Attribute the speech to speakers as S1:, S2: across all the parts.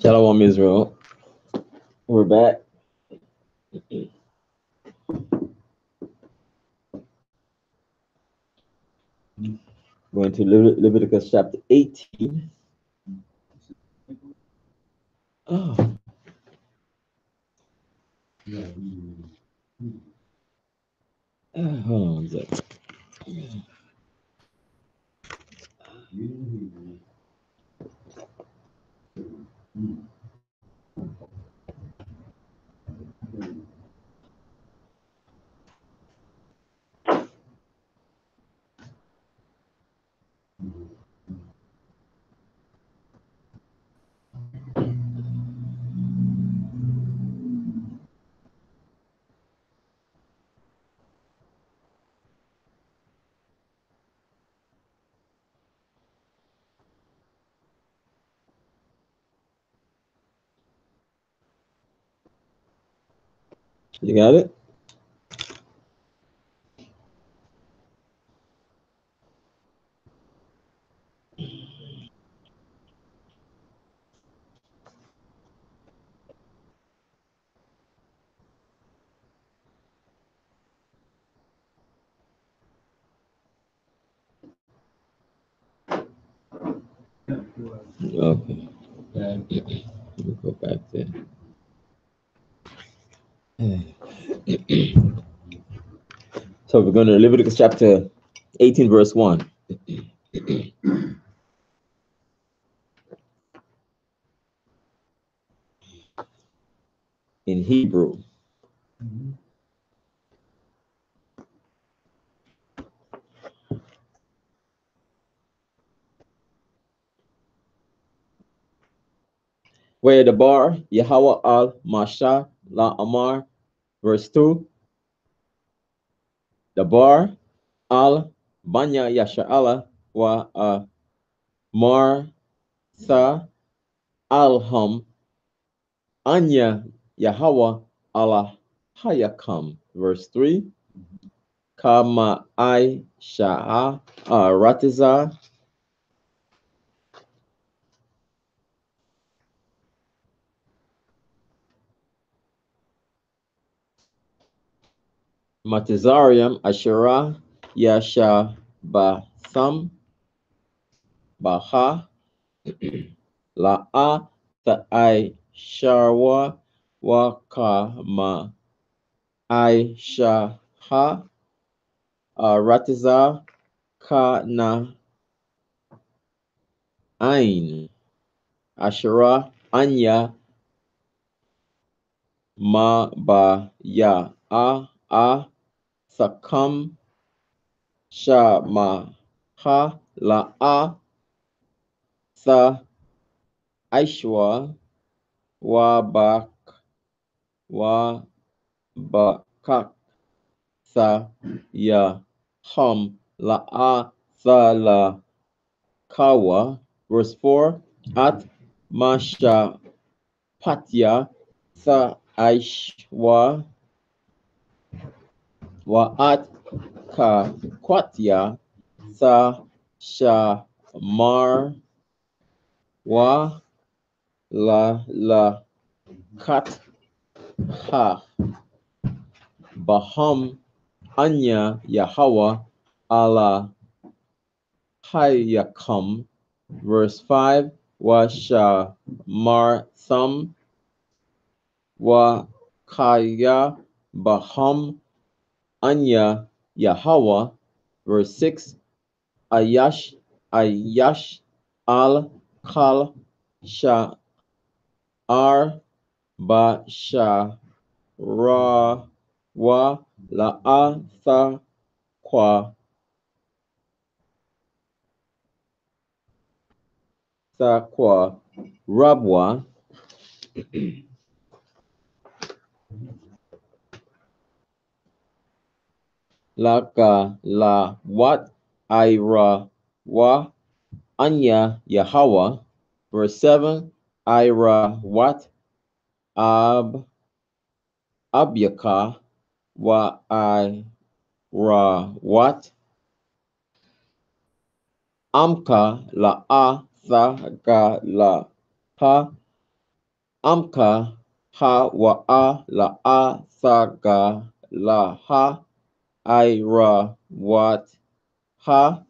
S1: Shalom Israel. We're back. Going to Leviticus chapter 18. Oh. Hold on a second. You got it? Okay. Let me go back there. So we're going to Leviticus chapter 18, verse 1. In Hebrew. Where the bar, Yahweh al Masha la Amar, verse 2. The bar al Banya Yasha'ala wa Mar sa alham Anya Yahweh Allah Hayakam, verse 3. Kama I Sha'a Ratiza Matizarium Ashera Yasha Batham Baha La'a Ta'ai Sharwa Wakama Aishaha Ratiza Kana Ain Ashera Anya Ma ba ya a sakam sha ma ha la sa aishwa wa bakak sa ya ham sa la kawa. Verse 4. At masha patya sa aishwa wa at ka kwatya sa shamar wa la kat ha baham anya Yahweh ala hayakam. Verse 5. Wa shamar thum wa kaya baham anya Yahweh. Verse 6. Ayash al kal sha ar ba sha ra wa la tha kwa rabwa la ka la wat ira wa anya Yahweh. Verse 7. Ira wat ab abyaka wa ira wat amka la tha ga la ha Amka ha wa a la a sa ga la ha I ra wat ha.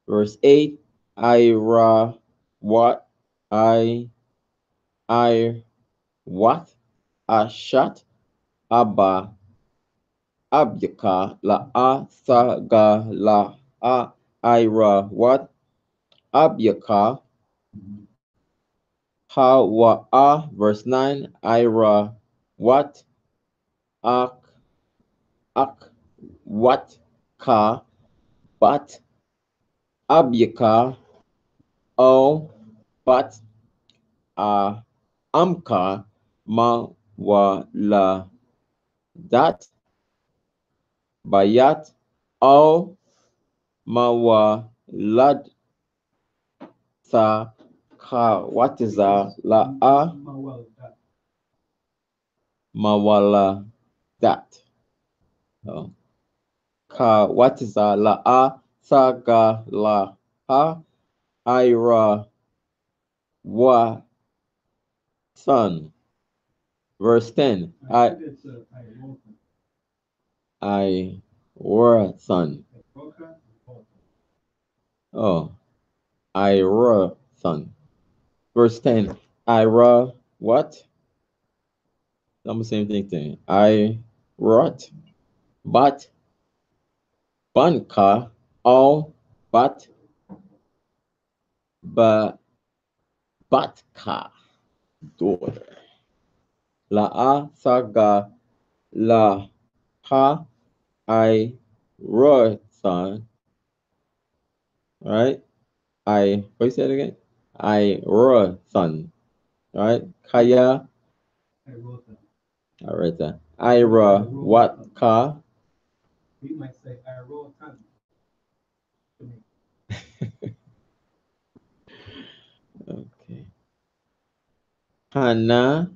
S1: Verse 8, I ra what I what ashat abba abyaka la a sa ga la a I ra what abyaka ha wa a. Verse 9, I ra what ak ak what ka but abyaka o but amka ma wa la dat bayat o ma wa lad sa ka what is la a ma wa la dat. Oh. Ka what is la a sa ga la ha ira wa son. Verse 10, I were son. Oh, I were son. Verse 10, I were what? I'm the same thing. I wrote, but banka all but batka daughter. La a saga la ha I wrote son. Right? What you said again? I wrote son. Right? Kaya I read that. Ira what ka?
S2: We might say I roll time.
S1: Okay. Hannah,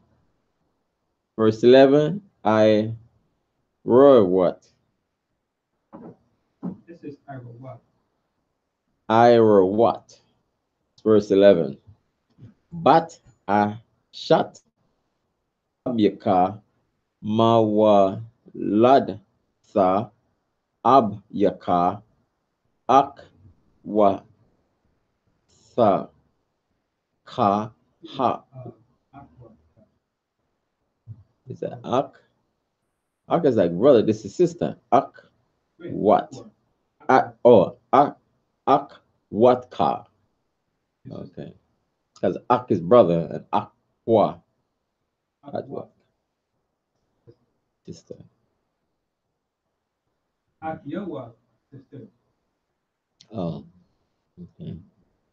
S1: verse 11. I wrote what?
S2: This is I roll what?
S1: I wrote what? Verse 11. But I shut abyaka mawa lad sa abyaka ak wa sa ka ha. Is that ak? Ak is like brother. This is sister. Ak what? Ak oh ak what ka? Okay, because ak is brother and akwa. That's what sister.
S2: Akyawa sister.
S1: Oh, okay.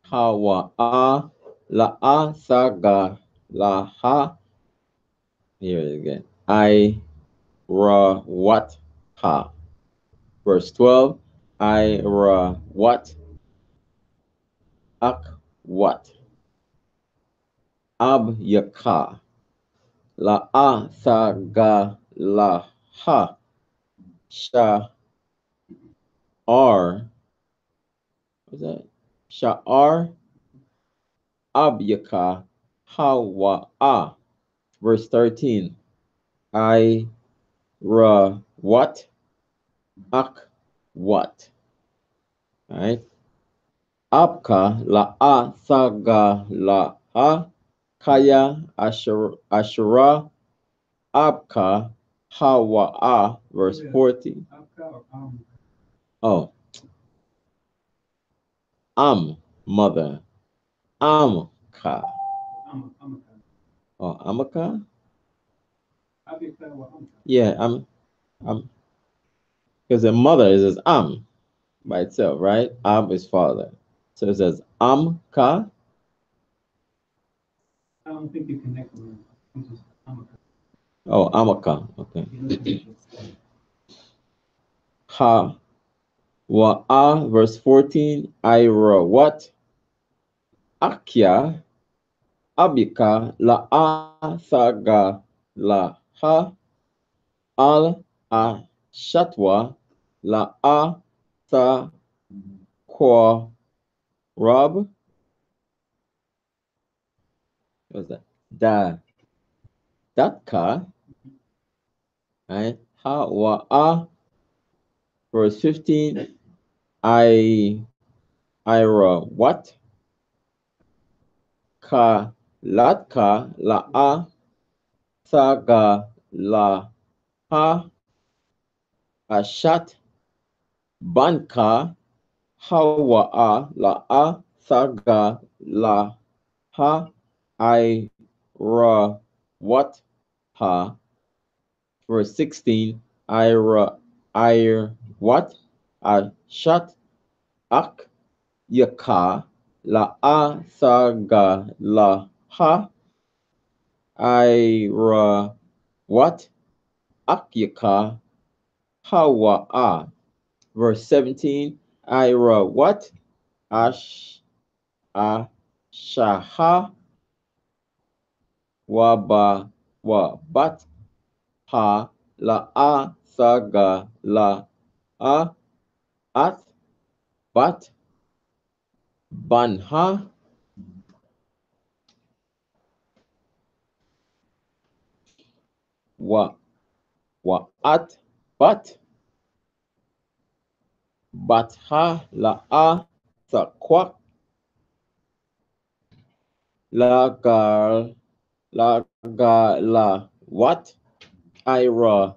S1: Hawa a la a saga la ha. Here it again. I ra what ha. Verse 12. I ra what ak what ab yaka la a saga la ha sha r. What's that? Sha r abyaka hawa a. Verse 13. I ra what ak what. All right. Apka la a saga la ha kaya ashura apka hawa a. Verse 40. Oh, mother amka. Oh, amaka. Yeah, I'm because the mother is by itself, right? Is father. So it says amka.
S2: I don't think you connect with Amaka.
S1: Oh, amaka. Okay. Ha wa a. Verse 14. Ira what? Akya abika la a saga la ha al a shatwa la a sa kwa rab. What's that? da datka, right? Ha wa a, verse 15, I ira what? Ka latka la a saga la ha ashat banka hawa a la a saga la ha I ra what ha, verse 16, I what ashat ak yaka la a saga la ha ira what akyaka hawa a, verse 17, ira what ash ashaha waba wa bat ha la a saga la a at bat banha wa at bat batha la a sakwak la gal la what ira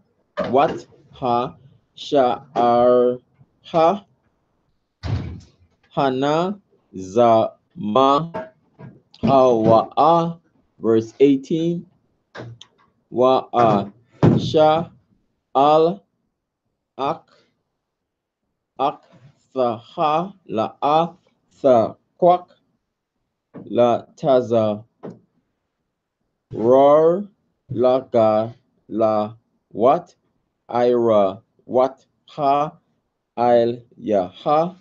S1: what ha sha'ar ha hana za ma hawa a, verse 18, wa a sha al ak ak saha la a sa kwak la taza roar la ga la what ira what ha il ya ha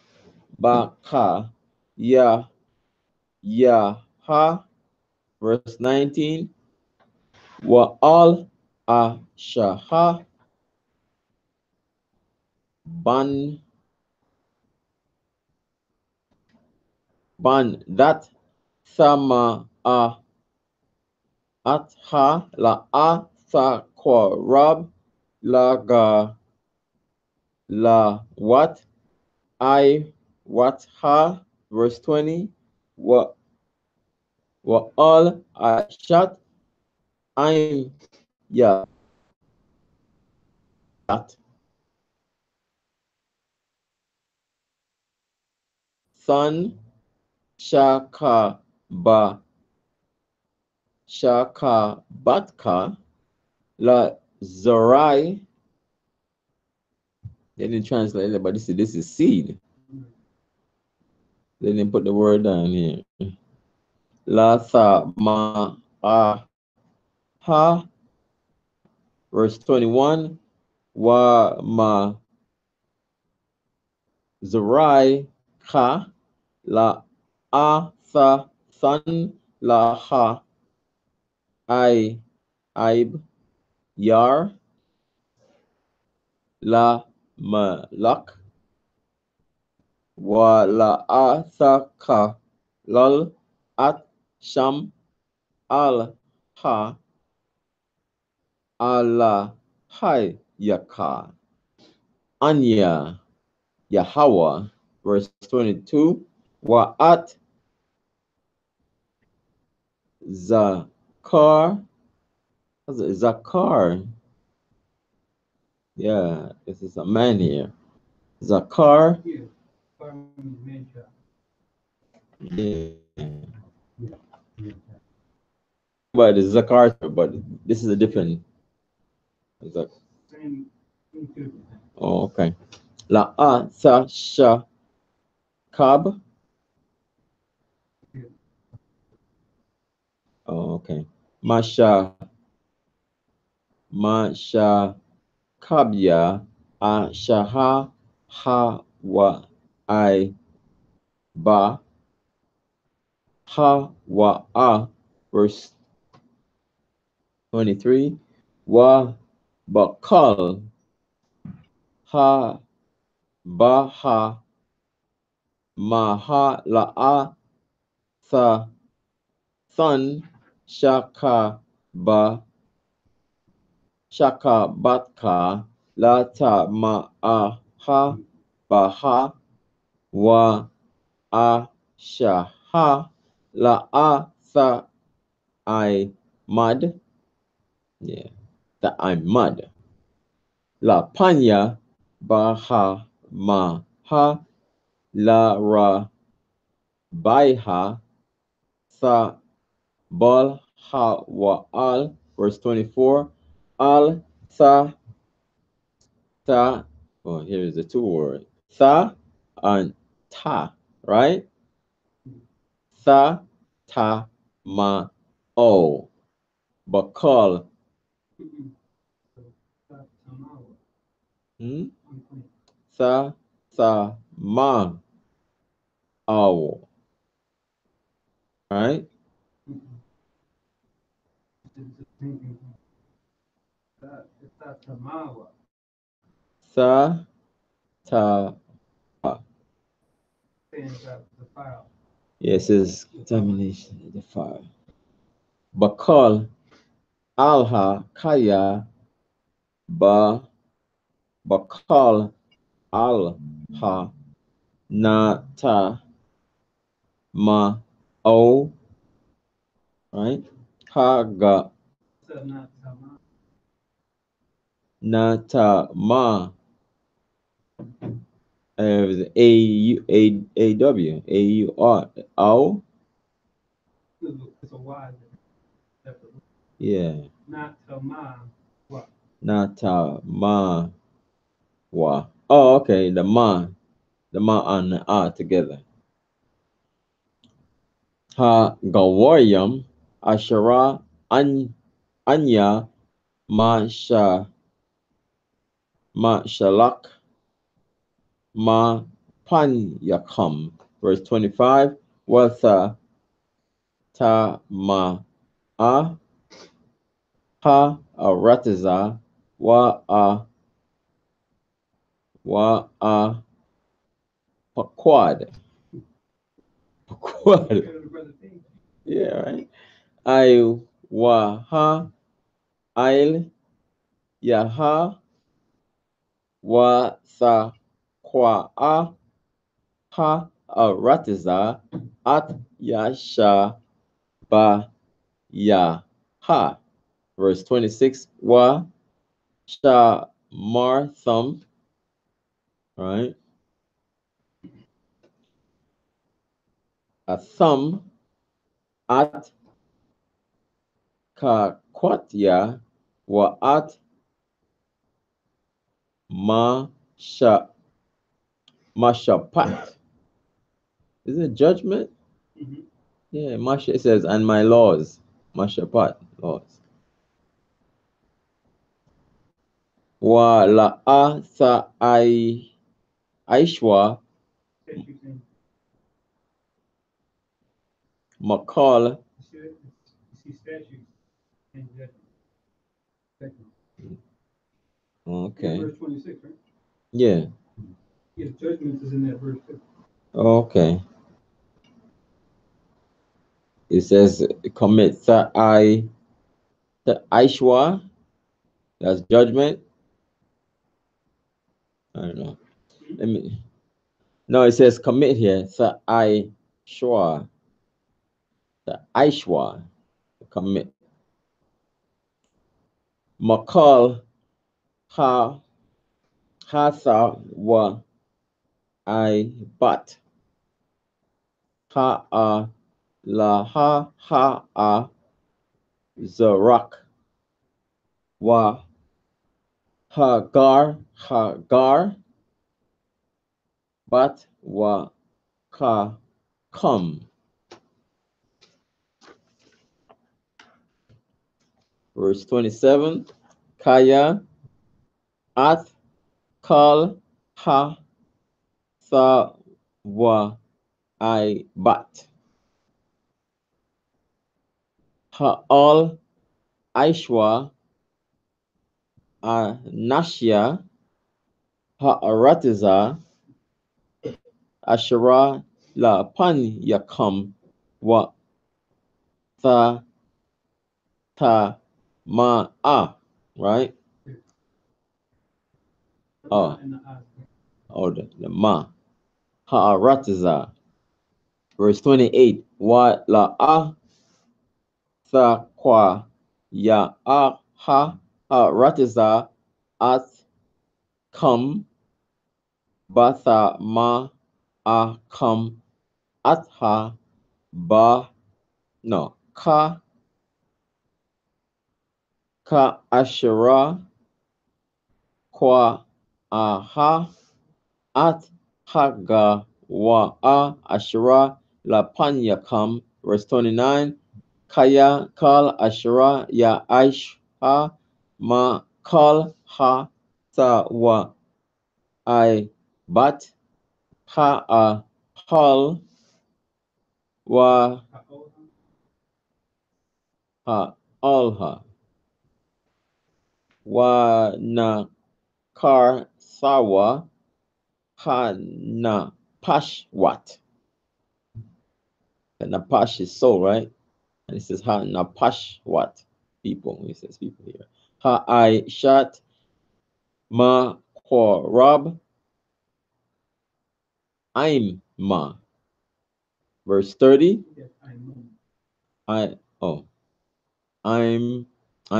S1: ba ka ya ha, verse 19, wa al a shaha ban that sama a at ha la a sa korab la ga la what I what ha, verse 20, wa all I shut I'm ya that son shaka ba shaka batka la zarai. They didn't translate it, but this is seed. They didn't put the word down here. La sa ma a ha, verse 21, wa ma zarai ka la a sa san la ha I aib yar la malak wa la a sa ka lal at sham al ha ala hai yaka anya Yahweh, verse 22, wa at zakar zakar, yeah, this is a man here, zakar,
S2: Yeah. Farming man child.
S1: yeah, but it's zakar, but this is a different zak.
S2: Same two.
S1: Oh, okay. La a sa sha kab.
S2: Yeah.
S1: Oh, okay. Masha Masha kabya a shaha ha wa I ba ha wa a, verse 23, wa bakal ha ba ha ma ha la a sa sun shaka ba shaka batka la ta ma a ha ba ha wa a sha ha la a sa I mud. Yeah, that I'm mud. La panya ba ha ma ha la ra bai ha sa bal ha wa al. Verse 24. Al sa ta. Oh, here is the two word. Sa and ta, right? Sa ta ma o. Bakal. Hmm? Sa sa ma o. Right? Sa ta. Yes, it's contamination of the fire. Bakal alha kaya ba bakal alha na ta ma o, right? Haga na ta ma a u a w a u r o. Yeah, na ta ma wa. Oh, okay, the ma and the a together. Ha gawaryam ashara anya ma sha ma shalak ma pan yakam. Verse 25. Wasa ta ma a ha aratiza wa a paquad. Paquad. Yeah, right. I wa ha ail ya ha wa sa kwa a ha aratiza at yasha ba ya ha. Verse 26. Wa sha mar thumb. Right. A thumb at ka kwatya wa at ma sha mashapat. Is it judgment? Yeah, Masha, it says, and my laws. Mashapat, laws. Wa la a sa aishwa makal. Okay.
S2: Verse 26, right?
S1: Yeah.
S2: Yes, judgment is in that verse too.
S1: Okay. It says commit sa aishwa. That's judgment. I don't know. Let me. No, it says commit here. Sa aishwa. The aishwa. Commit. Makal ha hasa wa I but ha a la ha a zarak wa hagar but wa ka come. Verse 27. Kaya at kal ha sa wa I but ha al aishwa a nashya ha aratiza ashara la pan yakam wa tha ta ma a, right? Oh,
S2: And the I.
S1: oh, the ma ha ratiza. Verse 28. Wa la a sa kwa ya a ha ratiza at come batha ma a come at ha ba no ka ashara kwa aha at haga wa a ashara la panyakam. Verse 29. Kaya kal ashara ya aish ha ma kal ha sa wa I bat ha a hal wa ha alha wa na kar sawa ha na pashwat. And napash is soul, right? And it says ha napashwat, people. It says people here. Ha I shat ma korab I'm ma. Verse 30.
S2: Yes, I know.
S1: I oh I'm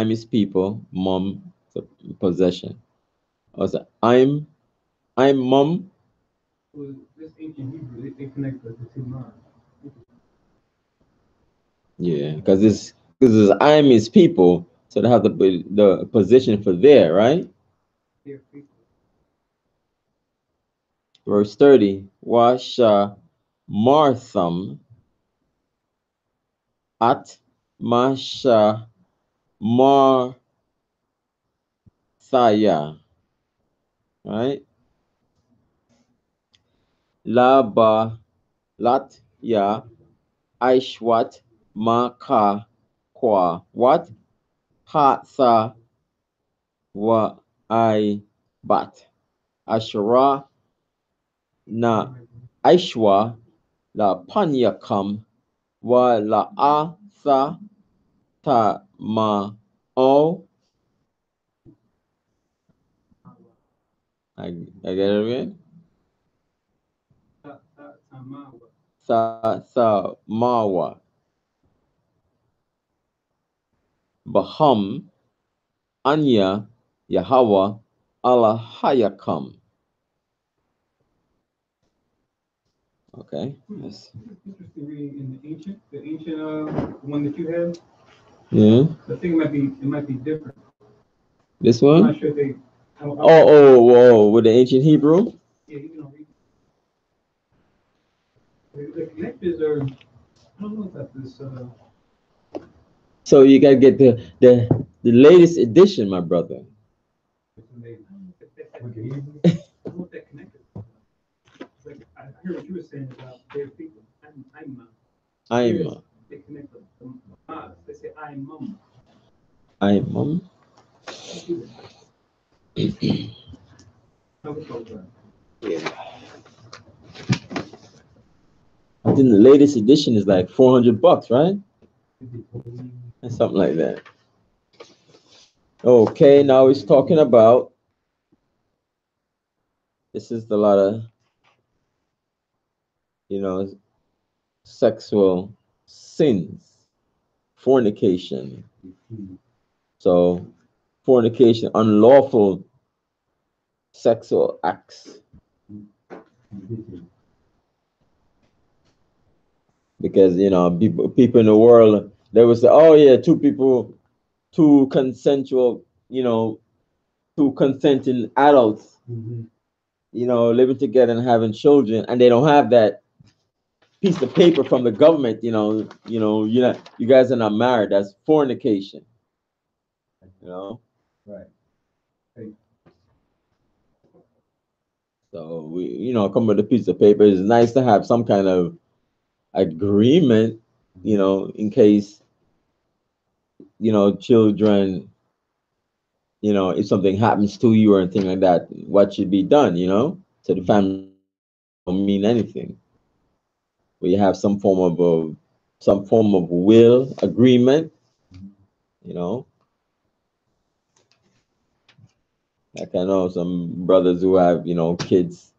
S1: his people, mom, the possession. Also I'm mom.
S2: So this ancient Hebrew, they connect the two lines.
S1: Yeah, because I'm his people, so they have the position for there, right?
S2: They're people.
S1: Verse 30. Washa Martham at Masha Marthaya, right? Laba Lat Ya Aishwat Maka Kwa what? Hatsa wa I bat Ashara na Aishwa la Panyakam wa la Asa ta ma o. I get it again.
S2: Tamawa.
S1: Sa mawa baham anya Yahweh Allah hayakam. Okay. Yes.
S2: Interesting reading in the ancient one that you have.
S1: Yeah.
S2: I think it might be different.
S1: This
S2: I'm
S1: one.
S2: not sure they.
S1: Oh, with the ancient Hebrew.
S2: Yeah, you know, the connectors are. I don't know about this.
S1: So you gotta get the latest edition, my brother.
S2: I don't know if that connected. It's like I hear what you were saying about their people. I'm
S1: I'm
S2: they connect the they say I'm mum.
S1: I'm
S2: How we call that?
S1: yeah. I think the latest edition is like $400, right? And something like that. Okay, now he's talking about this is a lot of sexual sins, fornication. So fornication, unlawful sexual acts. Because people in the world they would say, oh yeah, two consensual, two consenting adults, living together and having children, and they don't have that piece of paper from the government, you guys are not married. That's fornication, you know.
S2: Right.
S1: So we, come with a piece of paper. It's nice to have some kind of agreement, in case, children, if something happens to you or anything like that, what should be done, so the family don't mean anything. We have some form of will agreement, You know, like I know some brothers who have, kids,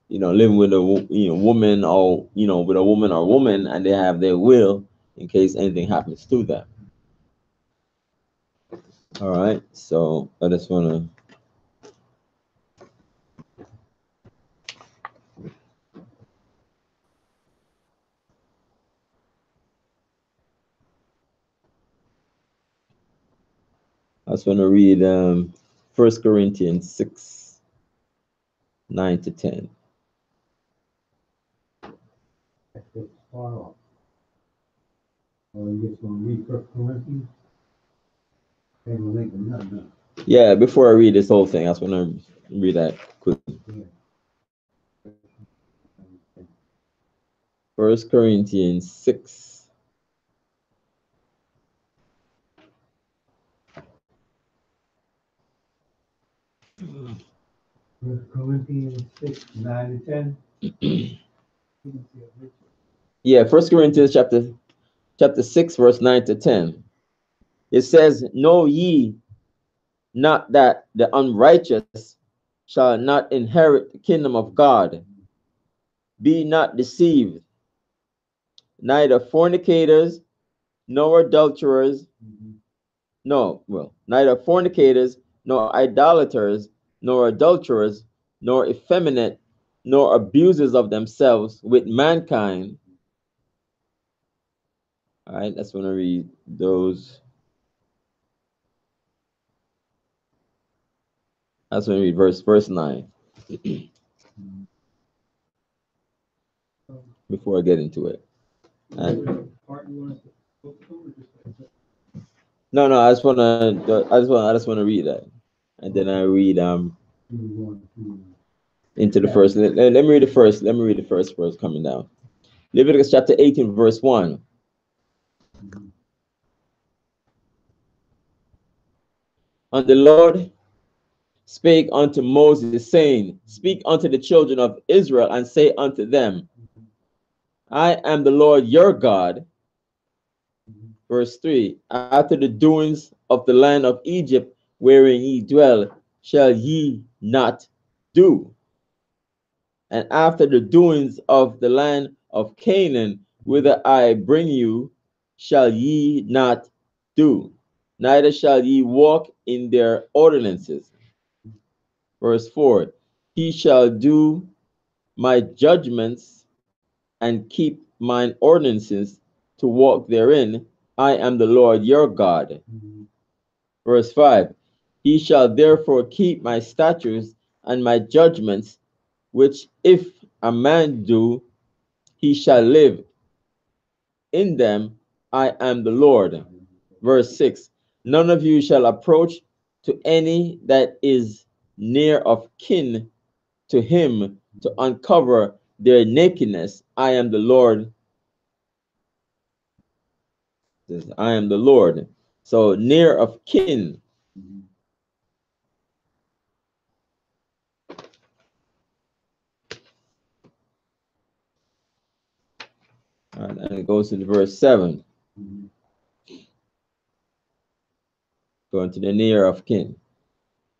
S1: living with a woman, or with a woman or woman, and they have their will in case anything happens to them. All right, so I just wanna read 1 Corinthians 6:9 to 10.
S3: That's what start off. Or you just gonna read First Corinthians? They gonna make another.
S1: Yeah, before I read this whole thing, I just wanna read that quickly.
S3: Yeah.
S1: 1 Corinthians 6.
S3: First Corinthians 6:9 to 10.
S1: Yeah, 1 Corinthians chapter 6, verse 9 to 10. It says, "Know ye not that the unrighteous shall not inherit the kingdom of God? Be not deceived, neither fornicators, nor adulterers, neither fornicators, nor idolaters, nor adulterers, nor effeminate, nor abusers of themselves with mankind." All right, that's when I read those. That's when I read verse 9 before I get into it. And no, I just wanna read that, and then I read into the first. Let me read the first. Let me read the first verse coming down. Leviticus chapter 18, verse 1. And the Lord spake unto Moses, saying, Speak unto the children of Israel, and say unto them, I am the Lord your God. Verse 3. After the doings of the land of Egypt, wherein ye dwell, shall ye not do. And after the doings of the land of Canaan, whither I bring you, shall ye not do, neither shall ye walk in their ordinances. Verse 4. He shall do my judgments and keep mine ordinances to walk therein. I am the Lord your God. Verse 5. He shall therefore keep my statutes and my judgments, which if a man do, he shall live in them. I am the Lord. Verse 6. None of you shall approach to any that is near of kin to him to uncover their nakedness. I am the Lord. I am the Lord. So near of kin. And it goes to the verse 7. Going to the near of kin.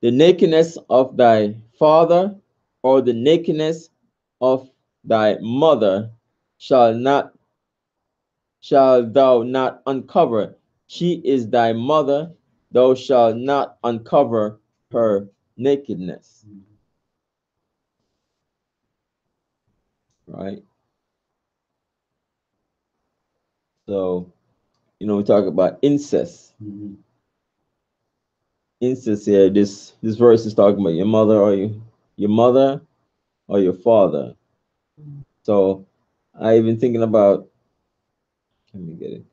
S1: The nakedness of thy father or the nakedness of thy mother shall thou not uncover. She is thy mother, thou shalt not uncover her nakedness. Right? So, we talk about incest. Incest here, this verse is talking about your mother or your father. So I even thinking about, let me get it.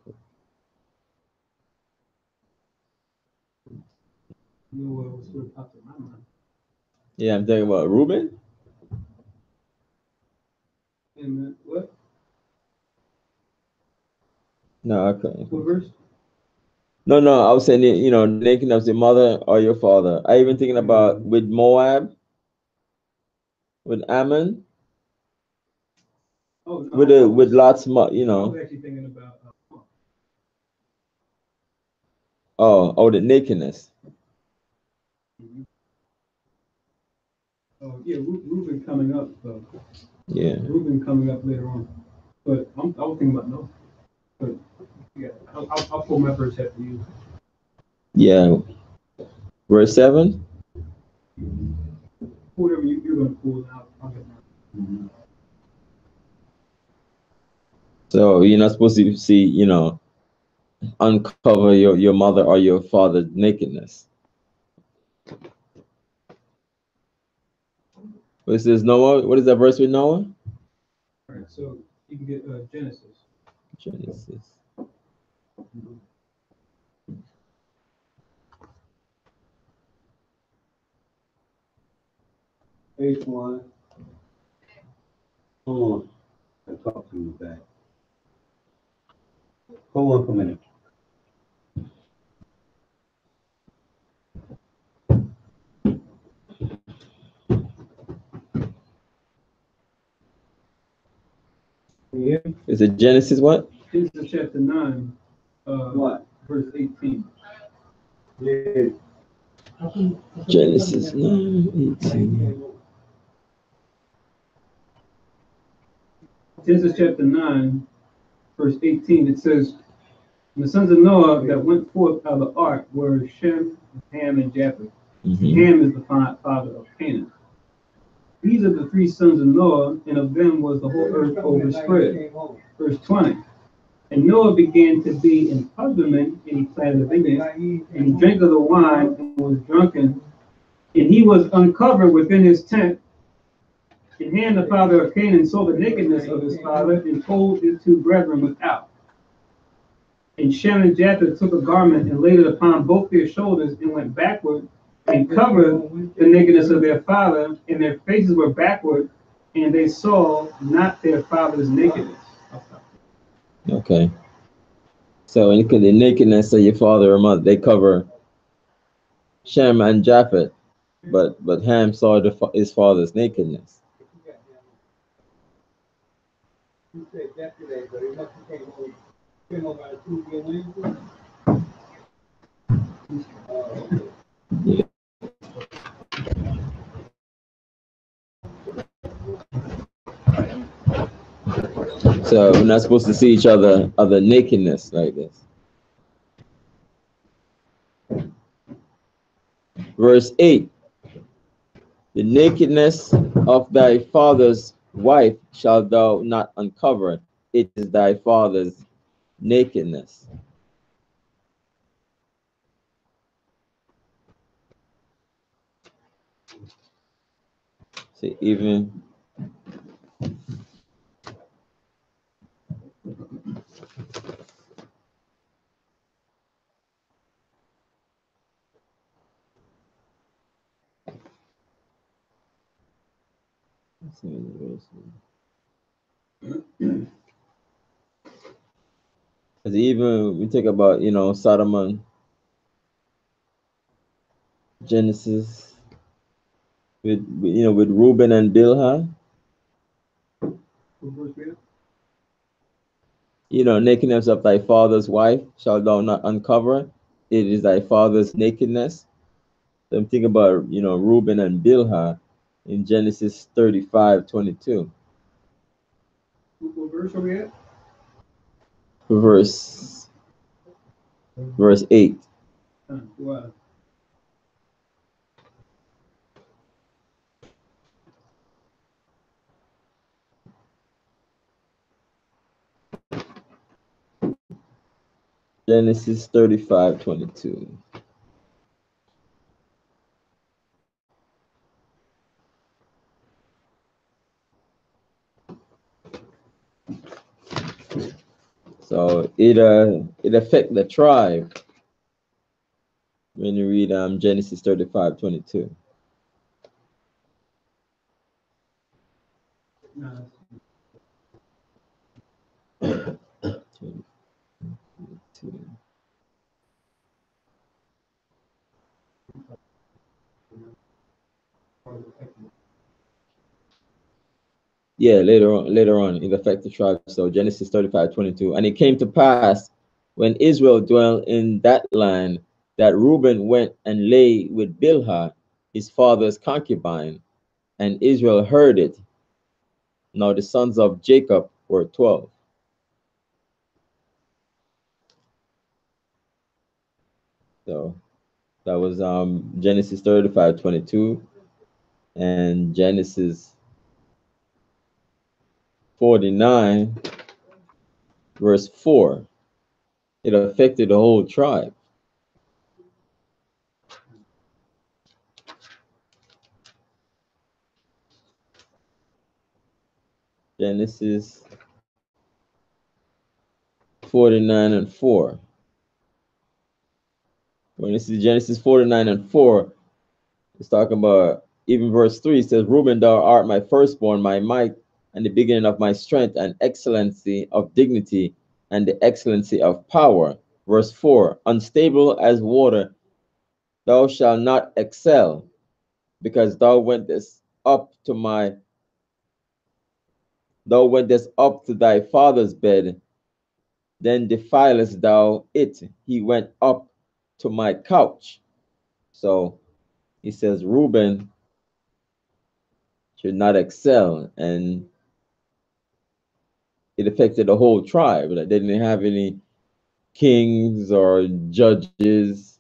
S1: Yeah, I'm talking about Reuben.
S2: What?
S1: No, I couldn't.
S2: What verse?
S1: No, I was saying, thinking of your mother or your father. I even thinking about with Moab, with Ammon,
S2: Oh, no,
S1: with Lot's
S2: I was actually thinking about.
S1: Oh, the nakedness.
S2: Oh, yeah, Reuben coming up,
S1: Yeah.
S2: Reuben coming up later on. But I was thinking about no. But yeah, I'll pull my first chapter. You.
S1: Yeah. Verse 7.
S2: Whatever you're going to pull out, I'll get mine.
S1: So you're not supposed to see, uncover your mother or your father's nakedness. But it says Noah. What is that verse with Noah?
S2: All right, so you can get Genesis.
S1: Genesis.
S3: Page 1. Hold on. I'll talk to you back. Hold on for a minute. Yeah.
S1: Is it Genesis what?
S2: Genesis chapter 9,
S3: What?
S2: verse 18.
S3: Yeah.
S1: Genesis 9:18.
S2: Genesis chapter 9, verse 18, it says, "And the sons of Noah that went forth out of the ark were Shem, Ham, and Japheth. Ham is the father of Canaan. These are the three sons of Noah, and of them was the whole earth overspread." Verse 20. "And Noah began to be in husbandman, and he planted a vineyard, and he drank of the wine, and was drunken, and he was uncovered within his tent. And Ham, the father of Canaan, saw the nakedness of his father, and told his two brethren without. And Shem and Japheth took a garment and laid it upon both their shoulders, and went backward, and covered the nakedness of their father, and their faces were backward, and they saw not their father's nakedness."
S1: Okay. So the nakedness of your father or mother, they cover Shem and Japheth, but Ham saw his father's nakedness.
S3: You said yesterday, but it must have came over by Tuesday and Wednesday.
S1: So we're not supposed to see each other nakedness like this. Verse 8. The nakedness of thy father's wife shalt thou not uncover. It is thy father's nakedness. See, even as even we think about Sodom and Genesis with Reuben and Bilhah. Nakedness of thy father's wife shalt thou not uncover. It is thy father's nakedness. So I'm thinking about Reuben and Bilhah in Genesis 35:22.
S2: What verse are we at?
S1: Verse 8.
S2: Wow.
S1: Genesis 35:22. So it affect the tribe when you read Genesis 35:22.
S2: No.
S1: Yeah, later on, it affects the tribe. So Genesis 35:22. And it came to pass when Israel dwelt in that land that Reuben went and lay with Bilhah, his father's concubine, and Israel heard it. Now the sons of Jacob were 12. So that was Genesis 35:22 and Genesis 49 verse 4. It affected the whole tribe. Genesis 49 and 4. When this is Genesis 49 and 4, it's talking about, even verse 3 says, Reuben, thou art my firstborn, my might, and the beginning of my strength, and excellency of dignity, and the excellency of power. Verse 4, unstable as water, thou shalt not excel, because thou wentest up to thy father's bed, then defilest thou it. He went up to my couch. So he says Reuben should not excel, and it affected the whole tribe. Like, they didn't have any kings or judges,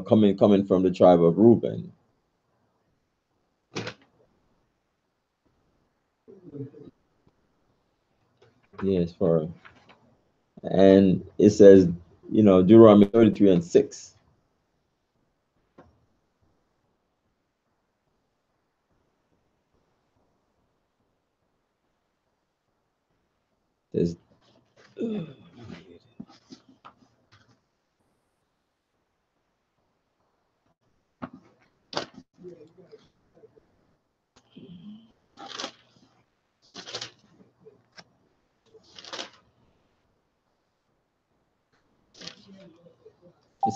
S1: coming from the tribe of Reuben. Yes, and it says, Deuteronomy 33 and 6.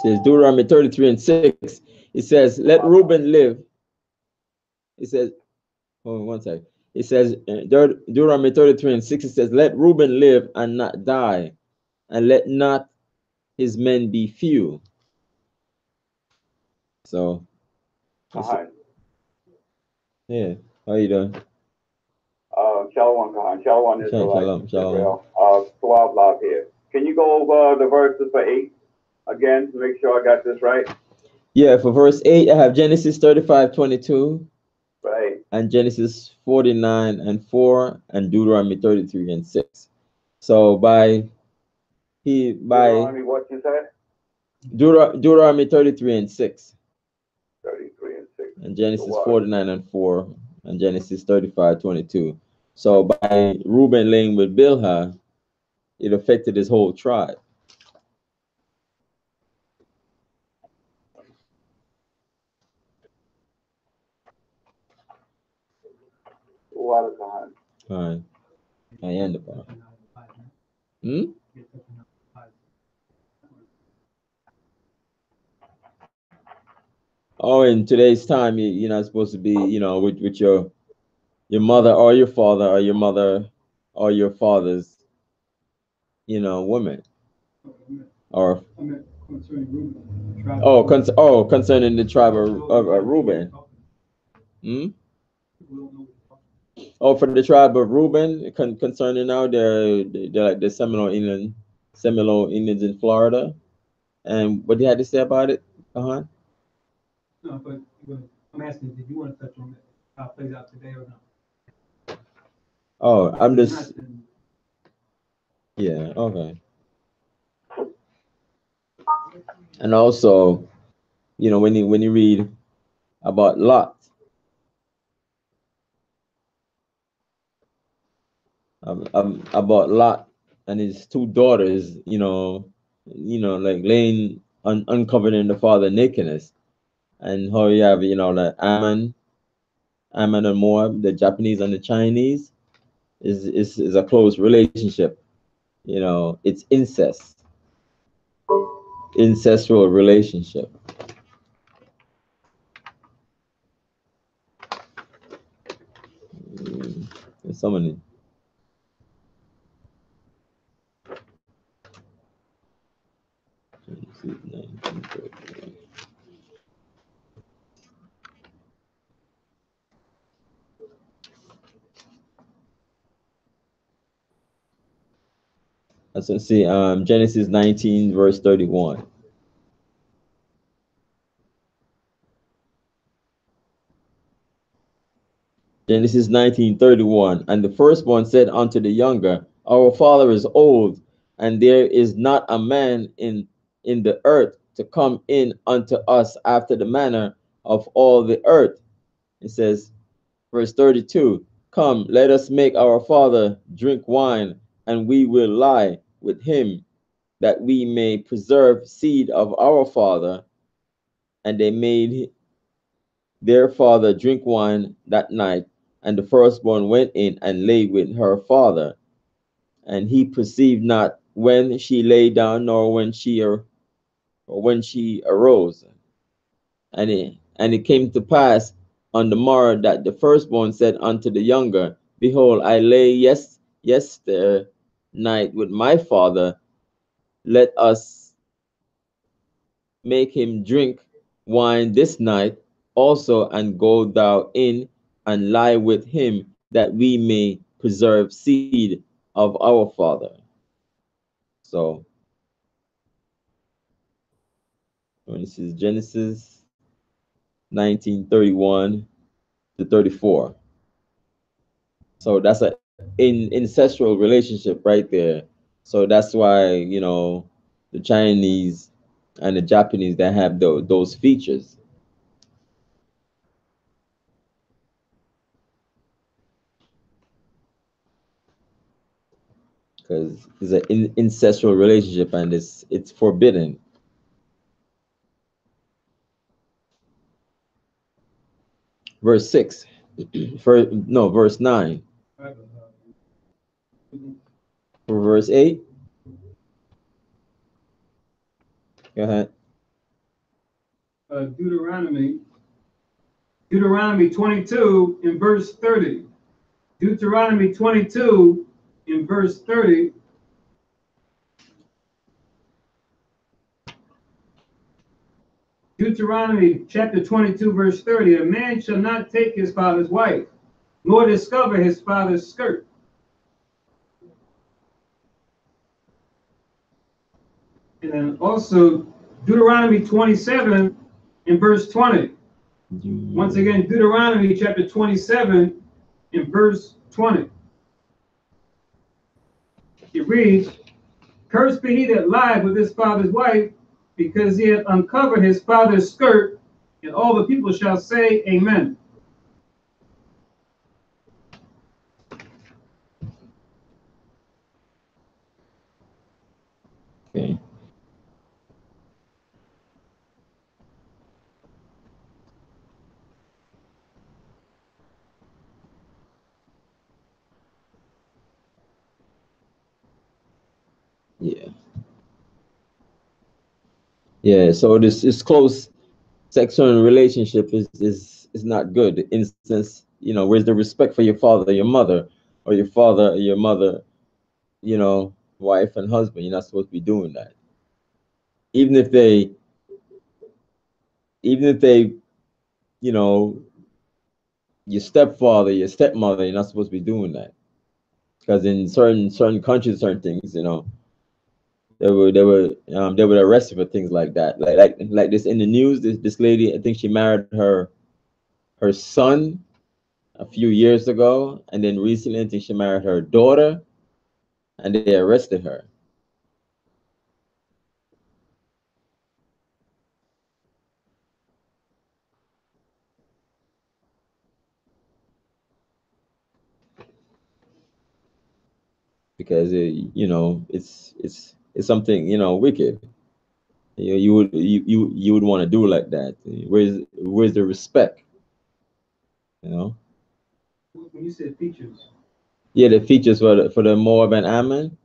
S1: Says, Deuteronomy 33 and 6. It says, let Reuben live. It says, hold on one second. It says, Deuteronomy 33 and 6, it says, let Reuben live and not die, and let not his men be few. So, yeah, how you doing?
S4: Shalom, Khan. Shalom, Israelite.
S1: Shalom.
S4: Swab Lab here. Can you go over the verses for 8 again to make sure I got this right?
S1: Yeah, for verse 8, I have Genesis 35:22.
S4: Right.
S1: And Genesis 49 and 4, and Deuteronomy 33 and 6. So
S4: Deuteronomy, what you said?
S1: Deuteronomy 33 and 6.
S4: 33 and 6.
S1: And Genesis 49 and 4, and Genesis 35:22. So by Reuben laying with Bilhah, it affected his whole tribe.
S4: What, Khan?
S1: All right. I end the part. Hmm? Oh, in today's time, you're not supposed to be, with your mother or your father, or your mother or your father's, woman. Or concerning the tribe of Reuben. Hmm? Oh, for the tribe of Reuben, concerning now the like the Seminole Indians in Florida, and what do you have to say about it,
S2: No, but I'm asking, did you want to touch on how it plays out today or not?
S1: Oh, I'm just. Yeah. Okay. And also, when you read about Lot, about Lot and his two daughters, like laying uncovered in the father nakedness, and how you have, like Ammon and Moab, the Japanese and the Chinese, is a close relationship. It's incestual relationship. There's so many. Let's see. 1931. Let's see, Genesis 19, verse 31. Genesis 19:31. And the firstborn said unto the younger, Our father is old, and there is not a man in the earth to come in unto us after the manner of all the earth. It says, verse 32, Come, let us make our father drink wine, and we will lie with him, that we may preserve seed of our father. And they made their father drink wine that night, and the firstborn went in and lay with her father. And he perceived not when she lay down, nor when she arose. And it came to pass on the morrow that the firstborn said unto the younger, Behold, I lay yester night with my father. Let us make him drink wine this night also, and go thou in and lie with him, that we may preserve seed of our father. So this is Genesis 19:31 to 34. So that's an ancestral relationship right there. So that's why, the Chinese and the Japanese, they have those features. Because it's an ancestral relationship, and it's forbidden. Verse 6. Verse 9. For verse 8. Go ahead.
S2: Deuteronomy 22 in verse 30. Deuteronomy 22 in verse 30. Deuteronomy chapter 22 verse 30. A man shall not take his father's wife, nor discover his father's skirt. And then also Deuteronomy 27 in verse 20. Once again, Deuteronomy chapter 27 in verse 20. It reads, Cursed be he that lieth with his father's wife, because he hath uncovered his father's skirt, and all the people shall say, Amen.
S1: Okay. Yeah. Yeah. So this close sexual relationship is not good. The instance, where's the respect for your father, your mother, or your father, or your mother, wife and husband? You're not supposed to be doing that. Even if they, your stepfather, your stepmother, you're not supposed to be doing that. Because in certain countries, certain things, they were arrested for things like that. Like this in the news. This lady, I think she married her son a few years ago, and then recently I think she married her daughter, and they arrested her. Because it's something wicked. You would want to do like that. Where's the respect?
S2: When you said features.
S1: Yeah, the features for the Moab and Ammon,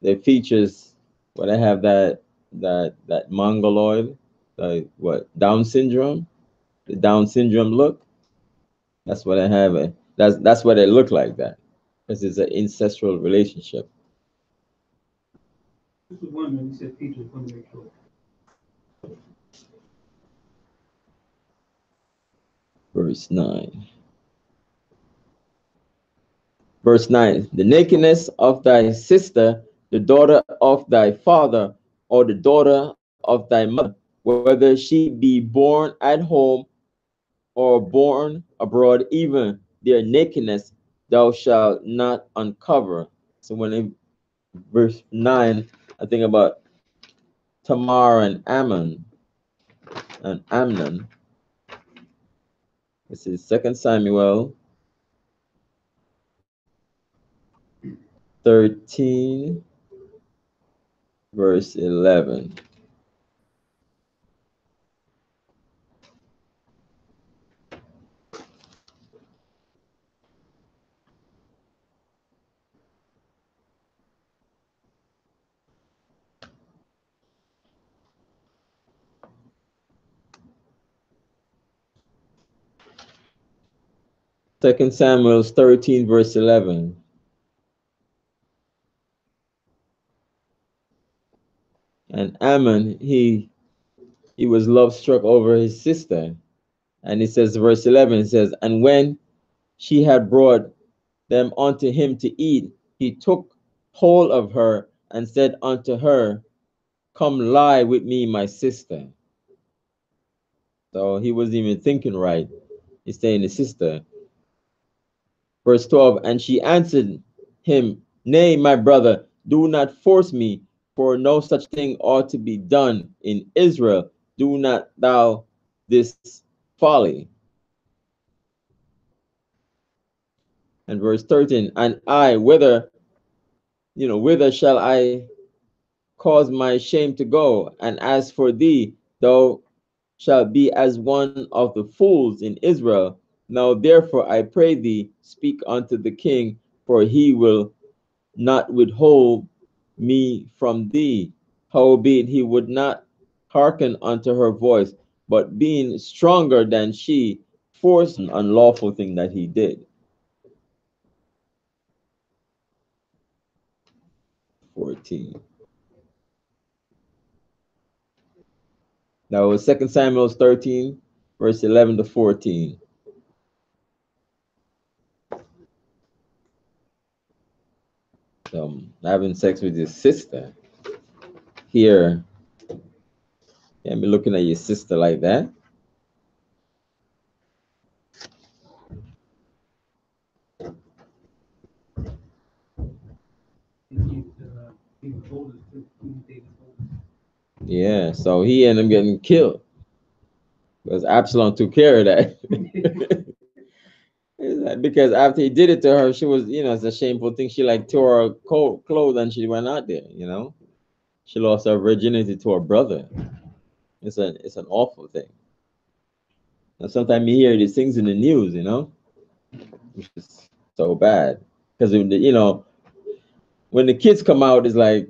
S1: the features where they have that mongoloid, Down syndrome, the Down syndrome look. That's what I have. That's what they look like that, because it's an ancestral relationship.
S2: This was one when you said features. Want to make sure.
S1: verse 9. Verse 9, the nakedness of thy sister, the daughter of thy father, or the daughter of thy mother, whether she be born at home or born abroad, even their nakedness thou shalt not uncover. So when in verse 9, I think about Tamar and Ammon and Amnon. This is 2 Samuel 13, verse 11. Second Samuel 13, verse 11. And Ammon, he was love struck over his sister. And it says, verse 11, it says, and when she had brought them unto him to eat, he took hold of her and said unto her, come lie with me, my sister. So he wasn't even thinking right. He's saying his sister. Verse 12, and she answered him, nay, my brother, do not force me, for no such thing ought to be done in Israel. Do not thou this folly. And verse 13, and I, whither shall I cause my shame to go? And as for thee, thou shalt be as one of the fools in Israel. Now therefore I pray thee, speak unto the king, for he will not withhold me from thee. Howbeit he would not hearken unto her voice, but being stronger than she, forced an unlawful thing that he did. 14. That was 2 Samuel 13, verse 11 to 14. Having sex with your sister. Here, can't be looking at your sister like that. Yeah, so he ended up getting killed because Absalom took care of that. Because after he did it to her, she was, it's a shameful thing. She like tore her clothes and she went out there, She lost her virginity to her brother. It's an awful thing. And sometimes you hear these things in the news, which is so bad. Because, when the kids come out, it's like,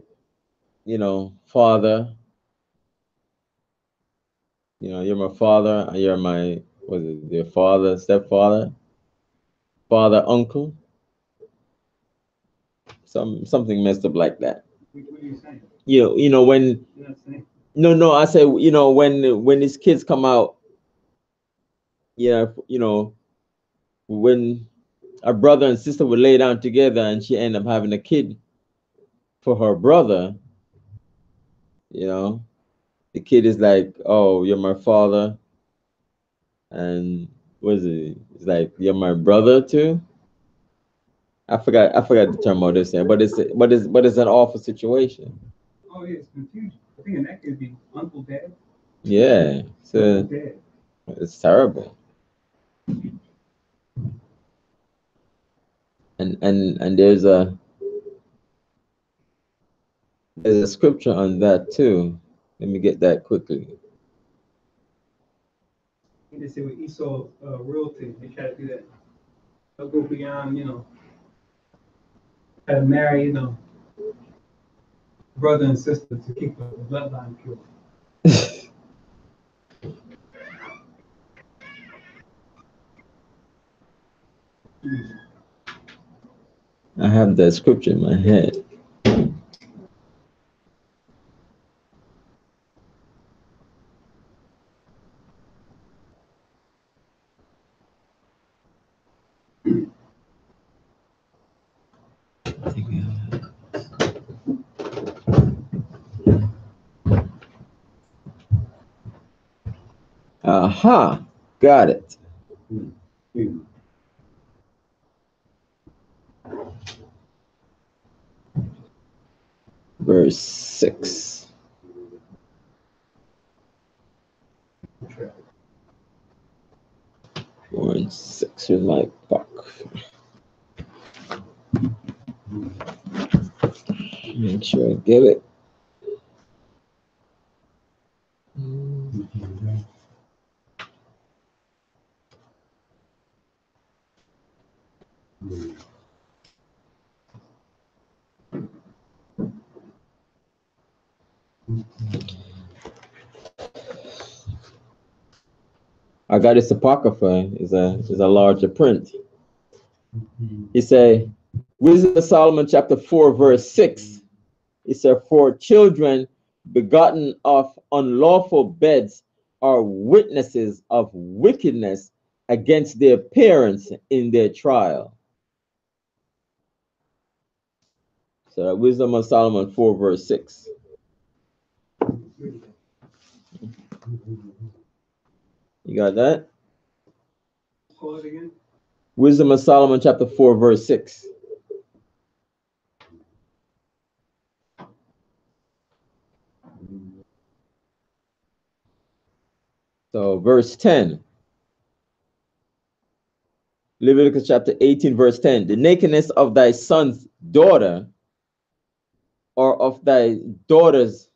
S1: father, you're my father, you're my, your father, stepfather, father, uncle, something messed up like that.
S2: What are you saying?
S1: When no, I say, when these kids come out, when a brother and sister would lay down together and she end up having a kid for her brother, the kid is like, oh, you're my father, and what is it? It's like, you're my brother too. I forgot the term what they're saying, but it's an awful situation.
S2: Oh yeah, it's confusion. I think in that case, be uncle, dad.
S1: Yeah, so
S2: Dad.
S1: it's terrible. And there's a scripture on that too. Let me get that quickly.
S2: They say with Esau royalty, they try to do that. They'll go beyond, try to marry, brother and sister to keep the bloodline pure.
S1: I have that scripture in my head. Aha, got it. Verse 6. Four and 6 is my book. Make sure I get it. I got this apocrypha is a larger print. He say, Wisdom of Solomon chapter 4 verse 6. He said, for children begotten of unlawful beds are witnesses of wickedness against their parents in their trial. So Wisdom of Solomon 4 verse 6. You got that?
S2: Pause again.
S1: Wisdom of Solomon chapter 4 verse 6. So verse 10. Leviticus chapter 18 verse 10. The nakedness of thy son's daughter or of thy daughter's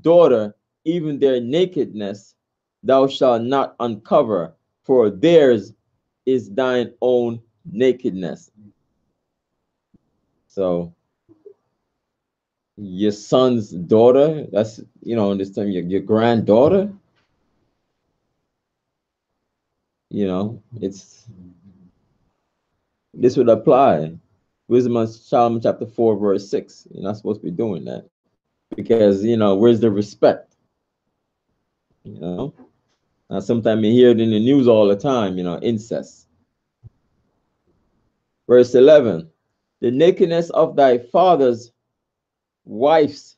S1: daughter, even their nakedness, thou shalt not uncover, for theirs is thine own nakedness. So your son's daughter, that's, this time your granddaughter, this would apply. Wisdom of Solomon chapter 4 verse 6. You're not supposed to be doing that, because where's the respect? Sometimes you hear it in the news all the time, incest. Verse 11, the nakedness of thy father's wife's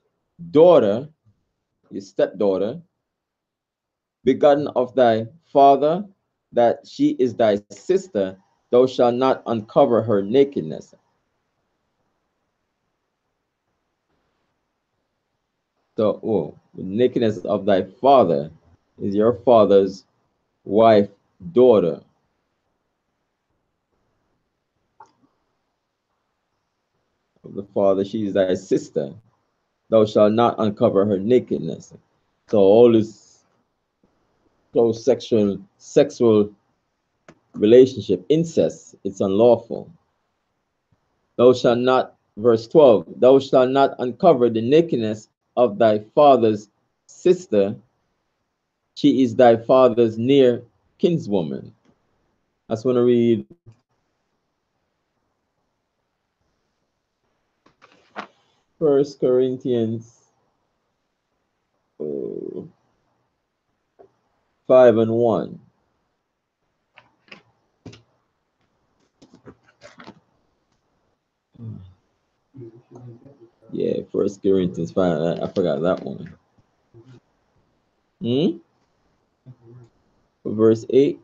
S1: daughter, your stepdaughter, begotten of thy father, that she is thy sister, thou shalt not uncover her nakedness. So, the nakedness of thy father is your father's wife, daughter. Of the father, she is thy sister. Thou shalt not uncover her nakedness. So all this close sexual relationship, incest, it's unlawful. Thou shalt not, verse 12, thou shalt not uncover the nakedness of thy father's sister. She is thy father's near kinswoman. I just want to read First Corinthians 5 and 1. Yeah, First Corinthians 5. I forgot that one. Verse 8.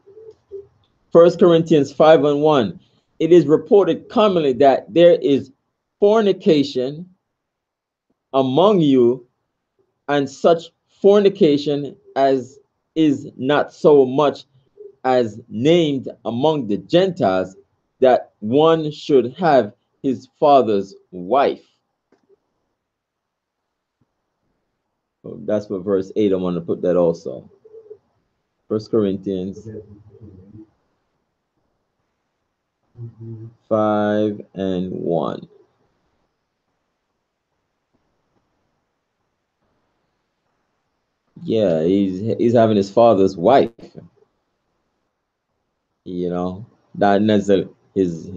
S1: First Corinthians 5 and 1. It is reported commonly that there is fornication among you, and such fornication as is not so much as named among the Gentiles, that one should have his father's wife. So that's what verse 8, I want to put that also. First Corinthians 5 and 1. Yeah, he's having his father's wife. Not necessarily his